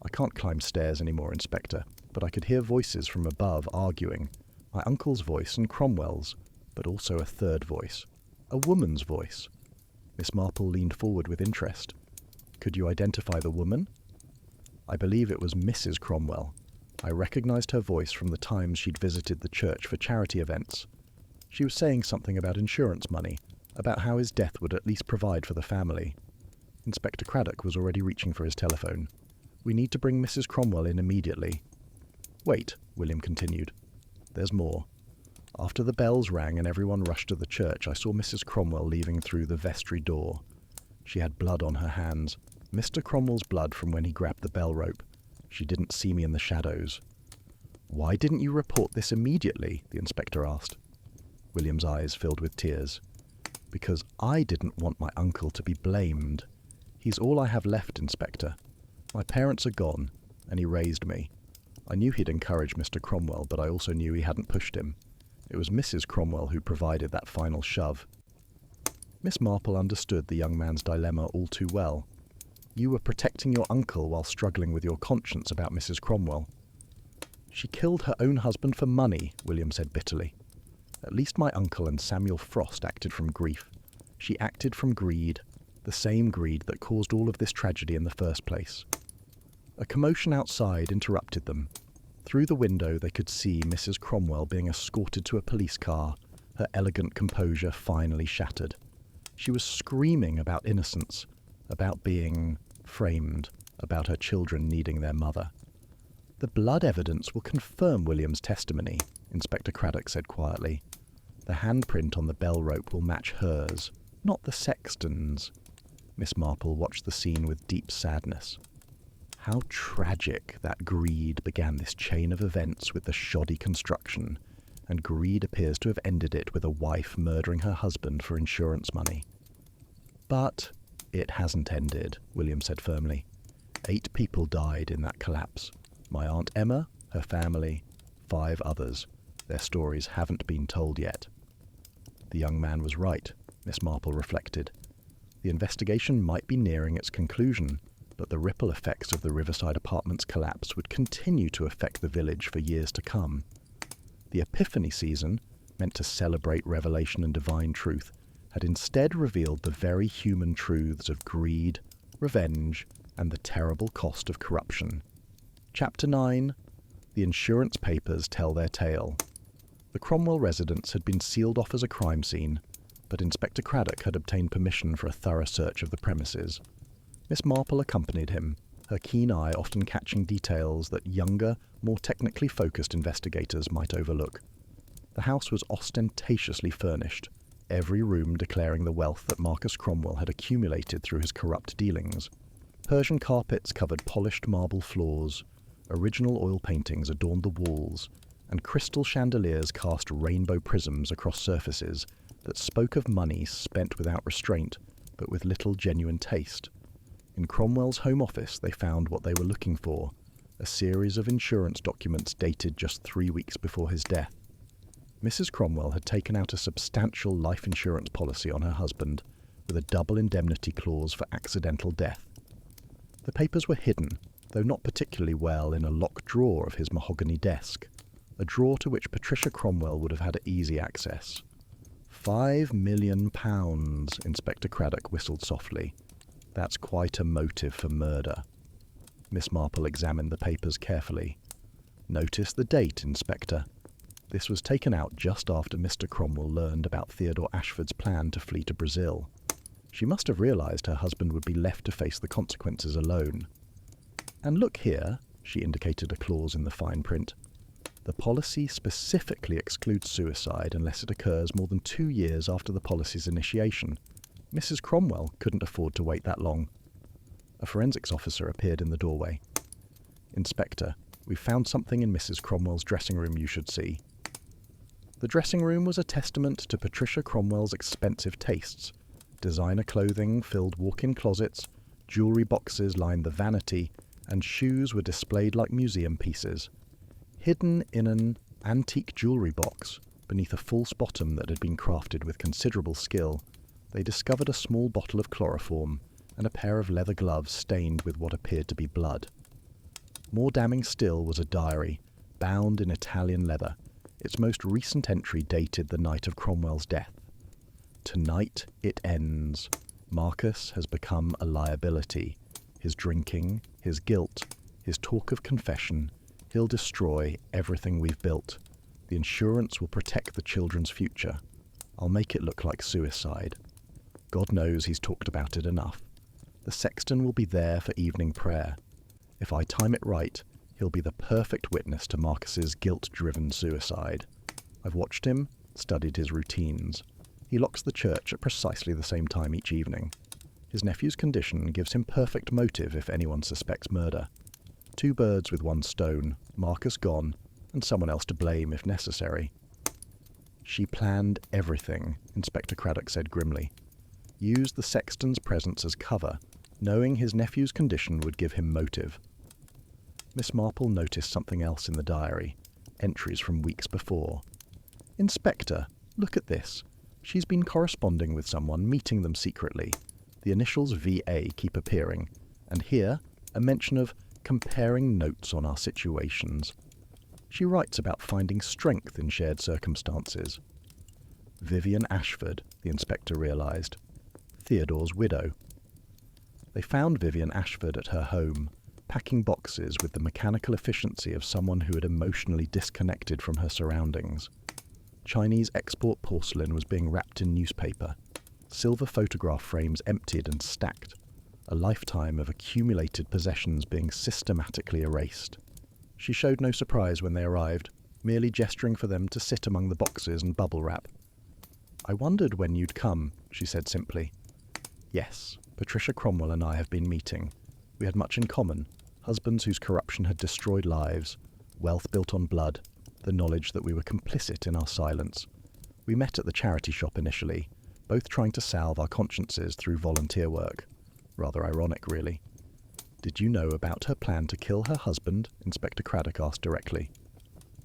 "I can't climb stairs anymore, Inspector, but I could hear voices from above arguing. My uncle's voice and Cromwell's, but also a third voice. A woman's voice." Miss Marple leaned forward with interest. "Could you identify the woman?" "I believe it was Mrs. Cromwell. I recognised her voice from the times she'd visited the church for charity events. She was saying something about insurance money, about how his death would at least provide for the family." Inspector Craddock was already reaching for his telephone. "We need to bring Mrs. Cromwell in immediately." "Wait," William continued. there's more. After the bells rang and everyone rushed to the church, I saw Mrs. Cromwell leaving through the vestry door. She had blood on her hands, Mr. Cromwell's blood from when he grabbed the bell rope. She didn't see me in the shadows. "Why didn't you report this immediately?" the inspector asked. William's eyes filled with tears. "Because I didn't want my uncle to be blamed. He's all I have left, Inspector. My parents are gone, and he raised me. I knew he'd encouraged Mr. Cromwell, but I also knew he hadn't pushed him. It was Mrs. Cromwell who provided that final shove." Miss Marple understood the young man's dilemma all too well. You were protecting your uncle while struggling with your conscience about Mrs. Cromwell. "She killed her own husband for money," William said bitterly. "At least my uncle and Samuel Frost acted from grief. She acted from greed, the same greed that caused all of this tragedy in the first place." A commotion outside interrupted them. Through the window they could see Mrs. Cromwell being escorted to a police car, her elegant composure finally shattered. She was screaming about innocence, about being framed, about her children needing their mother. "The blood evidence will confirm William's testimony," Inspector Craddock said quietly. "The handprint on the bell rope will match hers, not the sexton's." Miss Marple watched the scene with deep sadness. How tragic that greed began this chain of events with the shoddy construction, and greed appears to have ended it with a wife murdering her husband for insurance money. "But it hasn't ended," William said firmly. 8 people died in that collapse. My Aunt Emma, her family, 5 others. Their stories haven't been told yet. The young man was right, Miss Marple reflected. The investigation might be nearing its conclusion, but the ripple effects of the Riverside Apartments collapse would continue to affect the village for years to come. The Epiphany season, meant to celebrate revelation and divine truth, had instead revealed the very human truths of greed, revenge, and the terrible cost of corruption. Chapter 9. The insurance papers tell their tale. The Cromwell residence had been sealed off as a crime scene, but Inspector Craddock had obtained permission for a thorough search of the premises. Miss Marple accompanied him, her keen eye often catching details that younger, more technically focused investigators might overlook. The house was ostentatiously furnished, every room declaring the wealth that Marcus Cromwell had accumulated through his corrupt dealings. Persian carpets covered polished marble floors, original oil paintings adorned the walls, and crystal chandeliers cast rainbow prisms across surfaces that spoke of money spent without restraint, but with little genuine taste. In Cromwell's home office they found what they were looking for, a series of insurance documents dated just 3 weeks before his death. Mrs. Cromwell had taken out a substantial life insurance policy on her husband, with a double indemnity clause for accidental death. The papers were hidden, though not particularly well, in a locked drawer of his mahogany desk, a drawer to which Patricia Cromwell would have had easy access. £5 million, Inspector Craddock whistled softly. That's quite a motive for murder. Miss Marple examined the papers carefully. Notice the date, Inspector. This was taken out just after Mr. Cromwell learned about Theodore Ashford's plan to flee to Brazil. She must have realised her husband would be left to face the consequences alone. And look here, she indicated a clause in the fine print. The policy specifically excludes suicide unless it occurs more than 2 years after the policy's initiation. Mrs. Cromwell couldn't afford to wait that long. A forensics officer appeared in the doorway. Inspector, we've found something in Mrs. Cromwell's dressing room you should see. The dressing room was a testament to Patricia Cromwell's expensive tastes. Designer clothing filled walk-in closets, jewellery boxes lined the vanity, and shoes were displayed like museum pieces. Hidden in an antique jewellery box, beneath a false bottom that had been crafted with considerable skill, they discovered a small bottle of chloroform and a pair of leather gloves stained with what appeared to be blood. More damning still was a diary, bound in Italian leather. Its most recent entry dated the night of Cromwell's death. Tonight it ends. Marcus has become a liability. His drinking, his guilt, his talk of confession, he'll destroy everything we've built. The insurance will protect the children's future. I'll make it look like suicide. God knows he's talked about it enough. The sexton will be there for evening prayer. If I time it right, He'll be the perfect witness to Marcus's guilt-driven suicide. I've watched him, studied his routines. He locks the church at precisely the same time each evening. His nephew's condition gives him perfect motive if anyone suspects murder. 2 birds with 1 stone, Marcus gone, and someone else to blame if necessary. She planned everything, Inspector Craddock said grimly. Used the sexton's presence as cover, knowing his nephew's condition would give him motive. Miss Marple noticed something else in the diary, entries from weeks before. Inspector, look at this. She's been corresponding with someone, meeting them secretly. The initials VA keep appearing, and here, a mention of comparing notes on our situations. She writes about finding strength in shared circumstances. Vivian Ashford, the inspector realised. Theodore's widow. They found Vivian Ashford at her home, packing boxes with the mechanical efficiency of someone who had emotionally disconnected from her surroundings. Chinese export porcelain was being wrapped in newspaper. Silver photograph frames emptied and stacked. A lifetime of accumulated possessions being systematically erased. She showed no surprise when they arrived, merely gesturing for them to sit among the boxes and bubble wrap. I wondered when you'd come, she said simply. Yes, Patricia Cromwell and I have been meeting. We had much in common. Husbands whose corruption had destroyed lives, wealth built on blood, the knowledge that we were complicit in our silence. We met at the charity shop initially, both trying to salve our consciences through volunteer work. Rather ironic, really. Did you know about her plan to kill her husband? Inspector Craddock asked directly.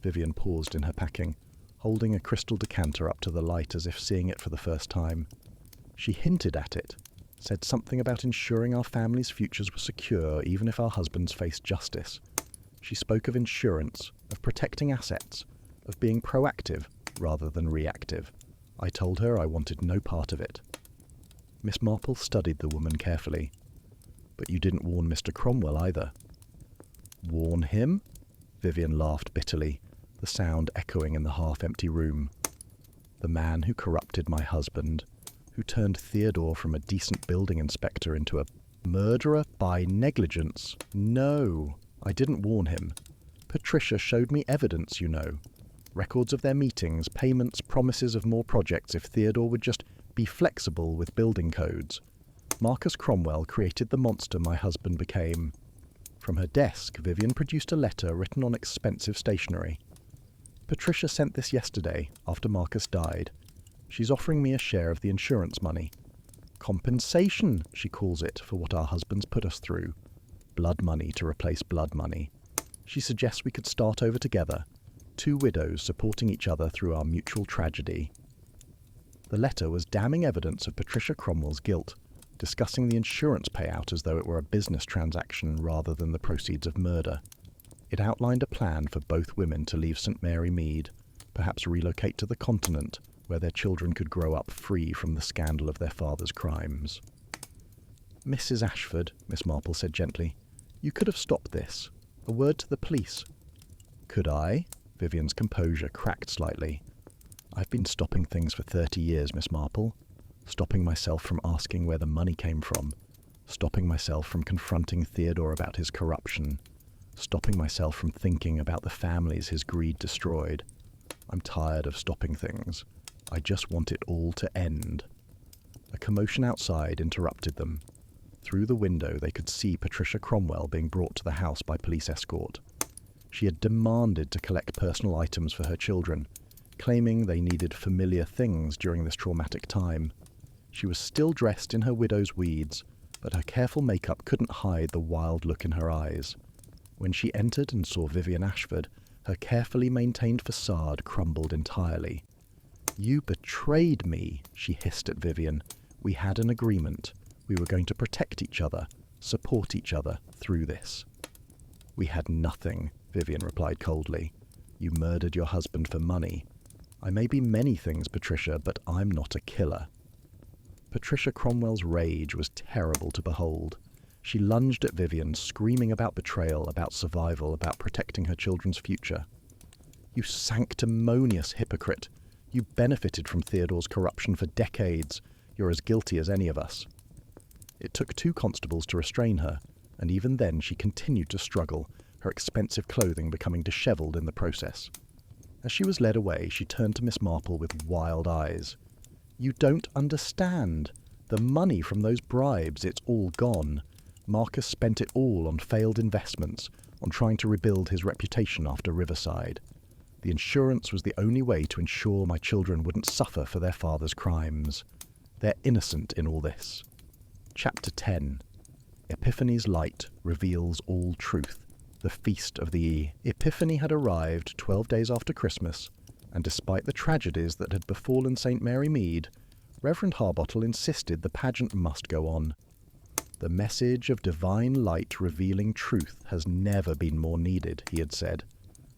Vivian paused in her packing, holding a crystal decanter up to the light as if seeing it for the first time. She hinted at it, said something about ensuring our family's futures were secure even if our husbands faced justice. She spoke of insurance, of protecting assets, of being proactive rather than reactive. I told her I wanted no part of it. Miss Marple studied the woman carefully. But you didn't warn Mr. Cromwell either. Warn him? Vivian laughed bitterly, the sound echoing in the half-empty room. The man who corrupted my husband, who turned Theodore from a decent building inspector into a murderer by negligence. No, I didn't warn him. Patricia showed me evidence, you know. Records of their meetings, payments, promises of more projects if Theodore would just be flexible with building codes. Marcus Cromwell created the monster my husband became. From her desk, Vivian produced a letter written on expensive stationery. Patricia sent this yesterday, after Marcus died. She's offering me a share of the insurance money. Compensation, she calls it, for what our husbands put us through. Blood money to replace blood money. She suggests we could start over together, 2 widows supporting each other through our mutual tragedy. The letter was damning evidence of Patricia Cromwell's guilt, discussing the insurance payout as though it were a business transaction rather than the proceeds of murder. It outlined a plan for both women to leave St. Mary Mead, perhaps relocate to the continent, where their children could grow up free from the scandal of their father's crimes. Mrs. Ashford, Miss Marple said gently, you could have stopped this. A word to the police. Could I? Vivian's composure cracked slightly. I've been stopping things for 30 years, Miss Marple. Stopping myself from asking where the money came from. Stopping myself from confronting Theodore about his corruption. Stopping myself from thinking about the families his greed destroyed. I'm tired of stopping things. I just want it all to end. A commotion outside interrupted them. Through the window they could see Patricia Cromwell being brought to the house by police escort. She had demanded to collect personal items for her children, claiming they needed familiar things during this traumatic time. She was still dressed in her widow's weeds, but her careful makeup couldn't hide the wild look in her eyes. When she entered and saw Vivian Ashford, her carefully maintained facade crumbled entirely. You betrayed me, she hissed at Vivian. We had an agreement. We were going to protect each other, support each other through this. We had nothing, Vivian replied coldly. You murdered your husband for money. I may be many things, Patricia, but I'm not a killer. Patricia Cromwell's rage was terrible to behold. She lunged at Vivian, screaming about betrayal, about survival, about protecting her children's future. You sanctimonious hypocrite! You benefited from Theodore's corruption for decades. You're as guilty as any of us. It took 2 constables to restrain her, and even then she continued to struggle, her expensive clothing becoming dishevelled in the process. As she was led away, she turned to Miss Marple with wild eyes. "You don't understand. The money from those bribes, it's all gone. Marcus spent it all on failed investments, on trying to rebuild his reputation after Riverside. The insurance was the only way to ensure my children wouldn't suffer for their father's crimes. They're innocent in all this." Chapter 10. Epiphany's light reveals all truth. The Feast of the E. Epiphany had arrived 12 days after Christmas, and despite the tragedies that had befallen St. Mary Mead, Reverend Harbottle insisted the pageant must go on. "The message of divine light revealing truth has never been more needed," he had said,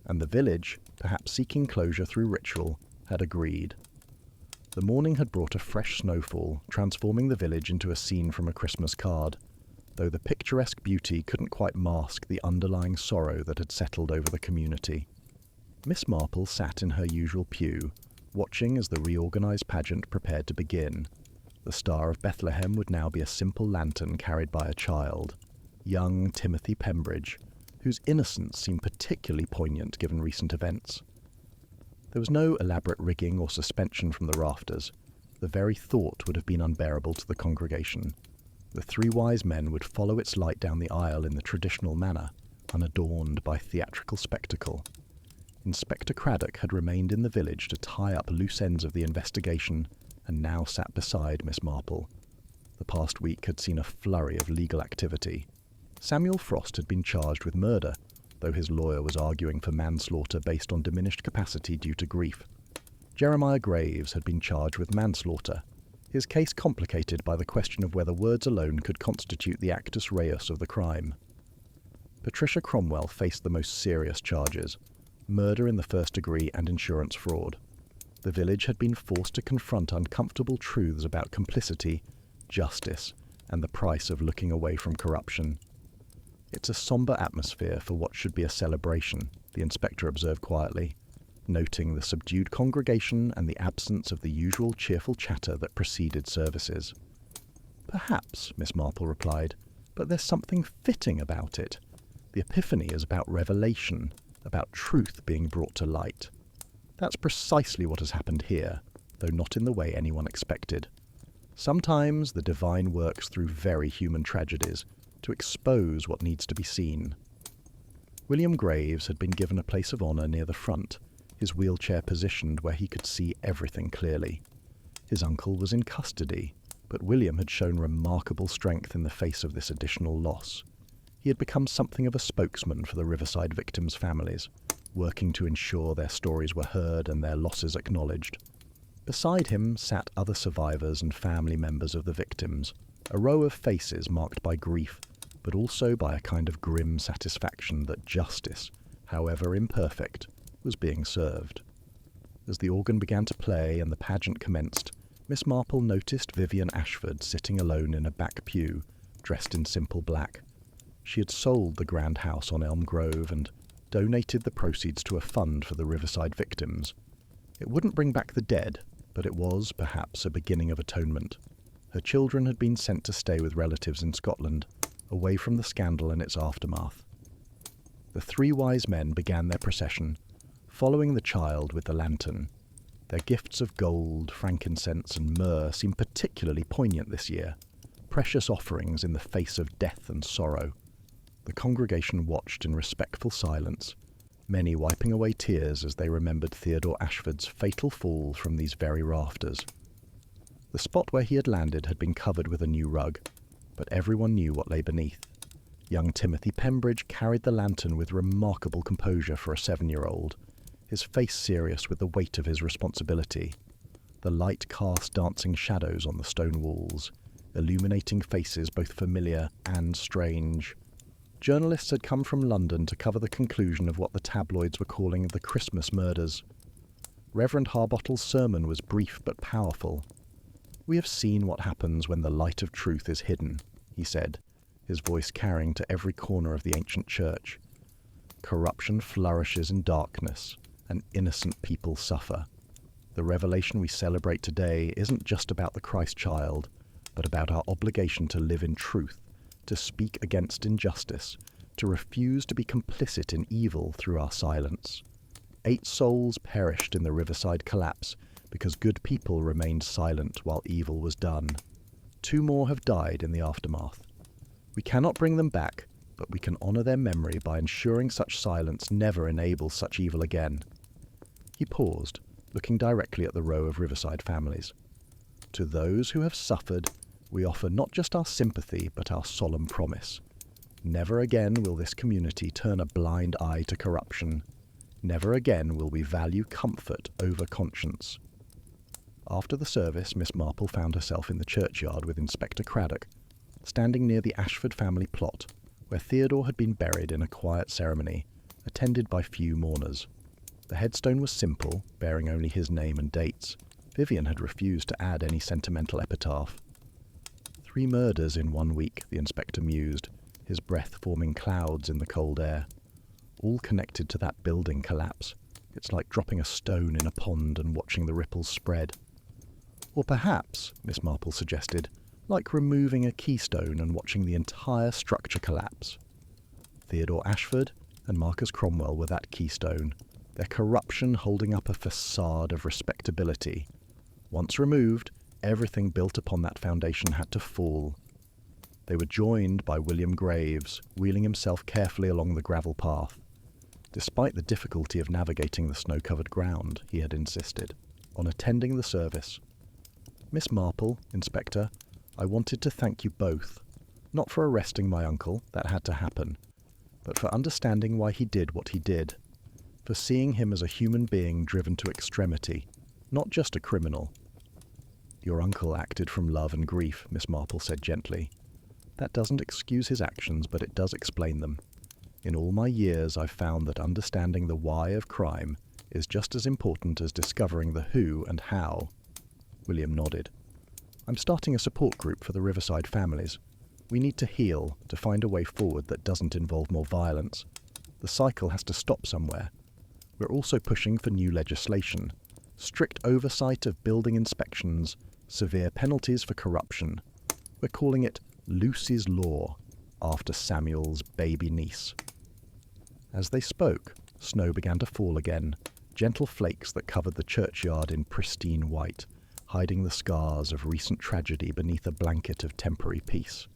and the village, perhaps seeking closure through ritual, had agreed. The morning had brought a fresh snowfall, transforming the village into a scene from a Christmas card, though the picturesque beauty couldn't quite mask the underlying sorrow that had settled over the community. Miss Marple sat in her usual pew, watching as the reorganised pageant prepared to begin. The Star of Bethlehem would now be a simple lantern carried by a child, young Timothy Pembridge, whose innocence seemed particularly poignant given recent events. There was no elaborate rigging or suspension from the rafters. The very thought would have been unbearable to the congregation. The three wise men would follow its light down the aisle in the traditional manner, unadorned by theatrical spectacle. Inspector Craddock had remained in the village to tie up loose ends of the investigation, and now sat beside Miss Marple. The past week had seen a flurry of legal activity. Samuel Frost had been charged with murder, though his lawyer was arguing for manslaughter based on diminished capacity due to grief. Jeremiah Graves had been charged with manslaughter, his case complicated by the question of whether words alone could constitute the actus reus of the crime. Patricia Cromwell faced the most serious charges: murder in the first degree and insurance fraud. The village had been forced to confront uncomfortable truths about complicity, justice, and the price of looking away from corruption. "It's a sombre atmosphere for what should be a celebration," the inspector observed quietly, noting the subdued congregation and the absence of the usual cheerful chatter that preceded services. "Perhaps," Miss Marple replied, "but there's something fitting about it. The Epiphany is about revelation, about truth being brought to light. That's precisely what has happened here, though not in the way anyone expected. Sometimes the divine works through very human tragedies to expose what needs to be seen." William Graves had been given a place of honour near the front, his wheelchair positioned where he could see everything clearly. His uncle was in custody, but William had shown remarkable strength in the face of this additional loss. He had become something of a spokesman for the Riverside victims' families, working to ensure their stories were heard and their losses acknowledged. Beside him sat other survivors and family members of the victims, a row of faces marked by grief, but also by a kind of grim satisfaction that justice, however imperfect, was being served. As the organ began to play and the pageant commenced, Miss Marple noticed Vivian Ashford sitting alone in a back pew, dressed in simple black. She had sold the grand house on Elm Grove and donated the proceeds to a fund for the Riverside victims. It wouldn't bring back the dead, but it was, perhaps, a beginning of atonement. Her children had been sent to stay with relatives in Scotland, away from the scandal and its aftermath. The three wise men began their procession, following the child with the lantern. Their gifts of gold, frankincense, and myrrh seemed particularly poignant this year, precious offerings in the face of death and sorrow. The congregation watched in respectful silence, many wiping away tears as they remembered Theodore Ashford's fatal fall from these very rafters. The spot where he had landed had been covered with a new rug, but everyone knew what lay beneath. Young Timothy Pembridge carried the lantern with remarkable composure for a 7-year-old, his face serious with the weight of his responsibility. The light cast dancing shadows on the stone walls, illuminating faces both familiar and strange. Journalists had come from London to cover the conclusion of what the tabloids were calling the Christmas murders. Reverend Harbottle's sermon was brief but powerful. "We have seen what happens when the light of truth is hidden," he said, his voice carrying to every corner of the ancient church. "Corruption flourishes in darkness, and innocent people suffer. The revelation we celebrate today isn't just about the Christ child, but about our obligation to live in truth, to speak against injustice, to refuse to be complicit in evil through our silence. 8 souls perished in the riverside collapse because good people remained silent while evil was done. 2 more have died in the aftermath. We cannot bring them back, but we can honour their memory by ensuring such silence never enables such evil again. He paused, looking directly at the row of riverside families. To those who have suffered, we offer not just our sympathy, but our solemn promise. Never again will this community turn a blind eye to corruption. Never again will we value comfort over conscience. After the service, Miss Marple found herself in the churchyard with Inspector Craddock, standing near the Ashford family plot, where Theodore had been buried in a quiet ceremony, attended by few mourners. The headstone was simple, bearing only his name and dates. Vivian had refused to add any sentimental epitaph. 3 murders in 1 week, the inspector mused, his breath forming clouds in the cold air. All connected to that building collapse. It's like dropping a stone in a pond and watching the ripples spread. Or perhaps, Miss Marple suggested, like removing a keystone and watching the entire structure collapse. Theodore Ashford and Marcus Cromwell were that keystone, their corruption holding up a facade of respectability. Once removed, everything built upon that foundation had to fall. They were joined by William Graves, wheeling himself carefully along the gravel path. Despite the difficulty of navigating the snow-covered ground, he had insisted on attending the service. Miss Marple, Inspector, I wanted to thank you both, not for arresting my uncle, that had to happen, but for understanding why he did what he did, for seeing him as a human being driven to extremity, not just a criminal. Your uncle acted from love and grief, Miss Marple said gently. That doesn't excuse his actions, but it does explain them. In all my years, I've found that understanding the why of crime is just as important as discovering the who and how. William nodded. I'm starting a support group for the riverside families. We need to heal, to find a way forward that doesn't involve more violence. The cycle has to stop somewhere. We're also pushing for new legislation. Strict oversight of building inspections, severe penalties for corruption. We're calling it Lucy's Law, after Samuel's baby niece. As they spoke, snow began to fall again, gentle flakes that covered the churchyard in pristine white, hiding the scars of recent tragedy beneath a blanket of temporary peace.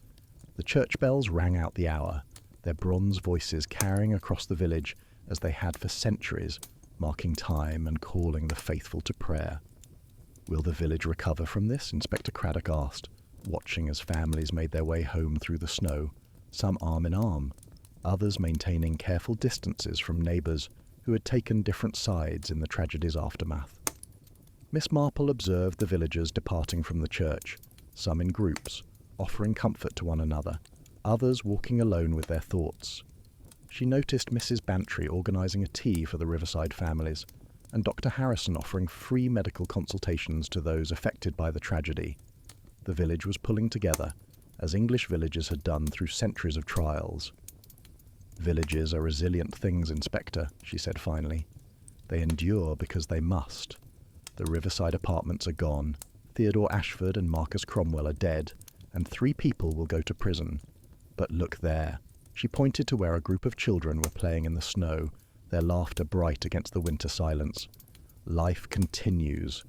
The church bells rang out the hour, their bronze voices carrying across the village as they had for centuries, marking time and calling the faithful to prayer. Will the village recover from this? Inspector Craddock asked, watching as families made their way home through the snow, some arm in arm, others maintaining careful distances from neighbours who had taken different sides in the tragedy's aftermath. Miss Marple observed the villagers departing from the church, some in groups, offering comfort to one another, others walking alone with their thoughts. She noticed Mrs. Bantry organising a tea for the riverside families, and Dr. Harrison offering free medical consultations to those affected by the tragedy. The village was pulling together, as English villages had done through centuries of trials. Villages are resilient things, Inspector, she said finally. They endure because they must. The riverside apartments are gone. Theodore Ashford and Marcus Cromwell are dead, and 3 people will go to prison. But look there. She pointed to where a group of children were playing in the snow, their laughter bright against the winter silence. Life continues.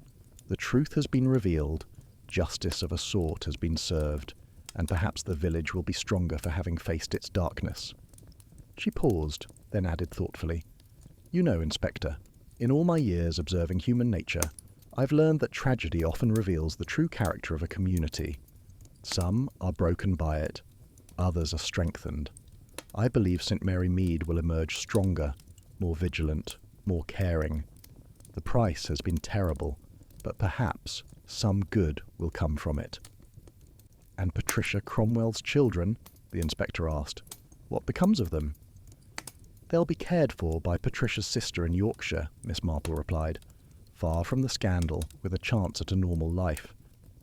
The truth has been revealed, justice of a sort has been served, and perhaps the village will be stronger for having faced its darkness. She paused, then added thoughtfully, You know, Inspector, in all my years observing human nature, I've learned that tragedy often reveals the true character of a community. Some are broken by it, others are strengthened. I believe St. Mary Mead will emerge stronger, more vigilant, more caring. The price has been terrible, but perhaps some good will come from it. And Patricia Cromwell's children? The inspector asked. What becomes of them? They'll be cared for by Patricia's sister in Yorkshire, Miss Marple replied, far from the scandal, with a chance at a normal life.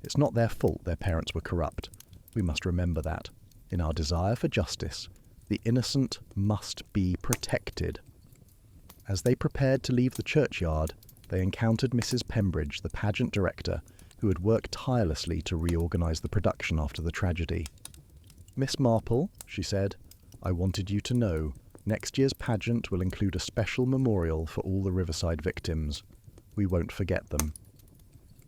It's not their fault their parents were corrupt. We must remember that. In our desire for justice, the innocent must be protected. As they prepared to leave the churchyard, they encountered Mrs. Pembridge, the pageant director, who had worked tirelessly to reorganise the production after the tragedy. Miss Marple, she said, I wanted you to know next year's pageant will include a special memorial for all the Riverside victims. We won't forget them.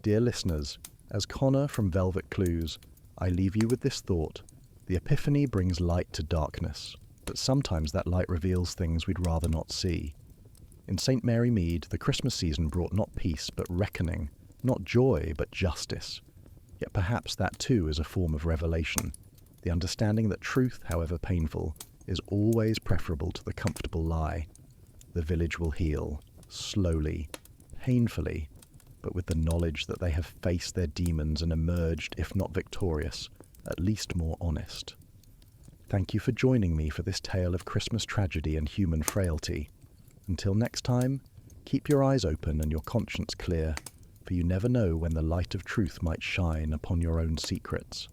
Dear listeners, as Connor from Velvet Clues, I leave you with this thought. The Epiphany brings light to darkness, but sometimes that light reveals things we'd rather not see. In St. Mary Mead, the Christmas season brought not peace but reckoning, not joy but justice. Yet perhaps that too is a form of revelation, the understanding that truth, however painful, is always preferable to the comfortable lie. The village will heal, slowly, painfully, but with the knowledge that they have faced their demons and emerged, if not victorious, at least more honest. Thank you for joining me for this tale of Christmas tragedy and human frailty. Until next time, keep your eyes open and your conscience clear, for you never know when the light of truth might shine upon your own secrets.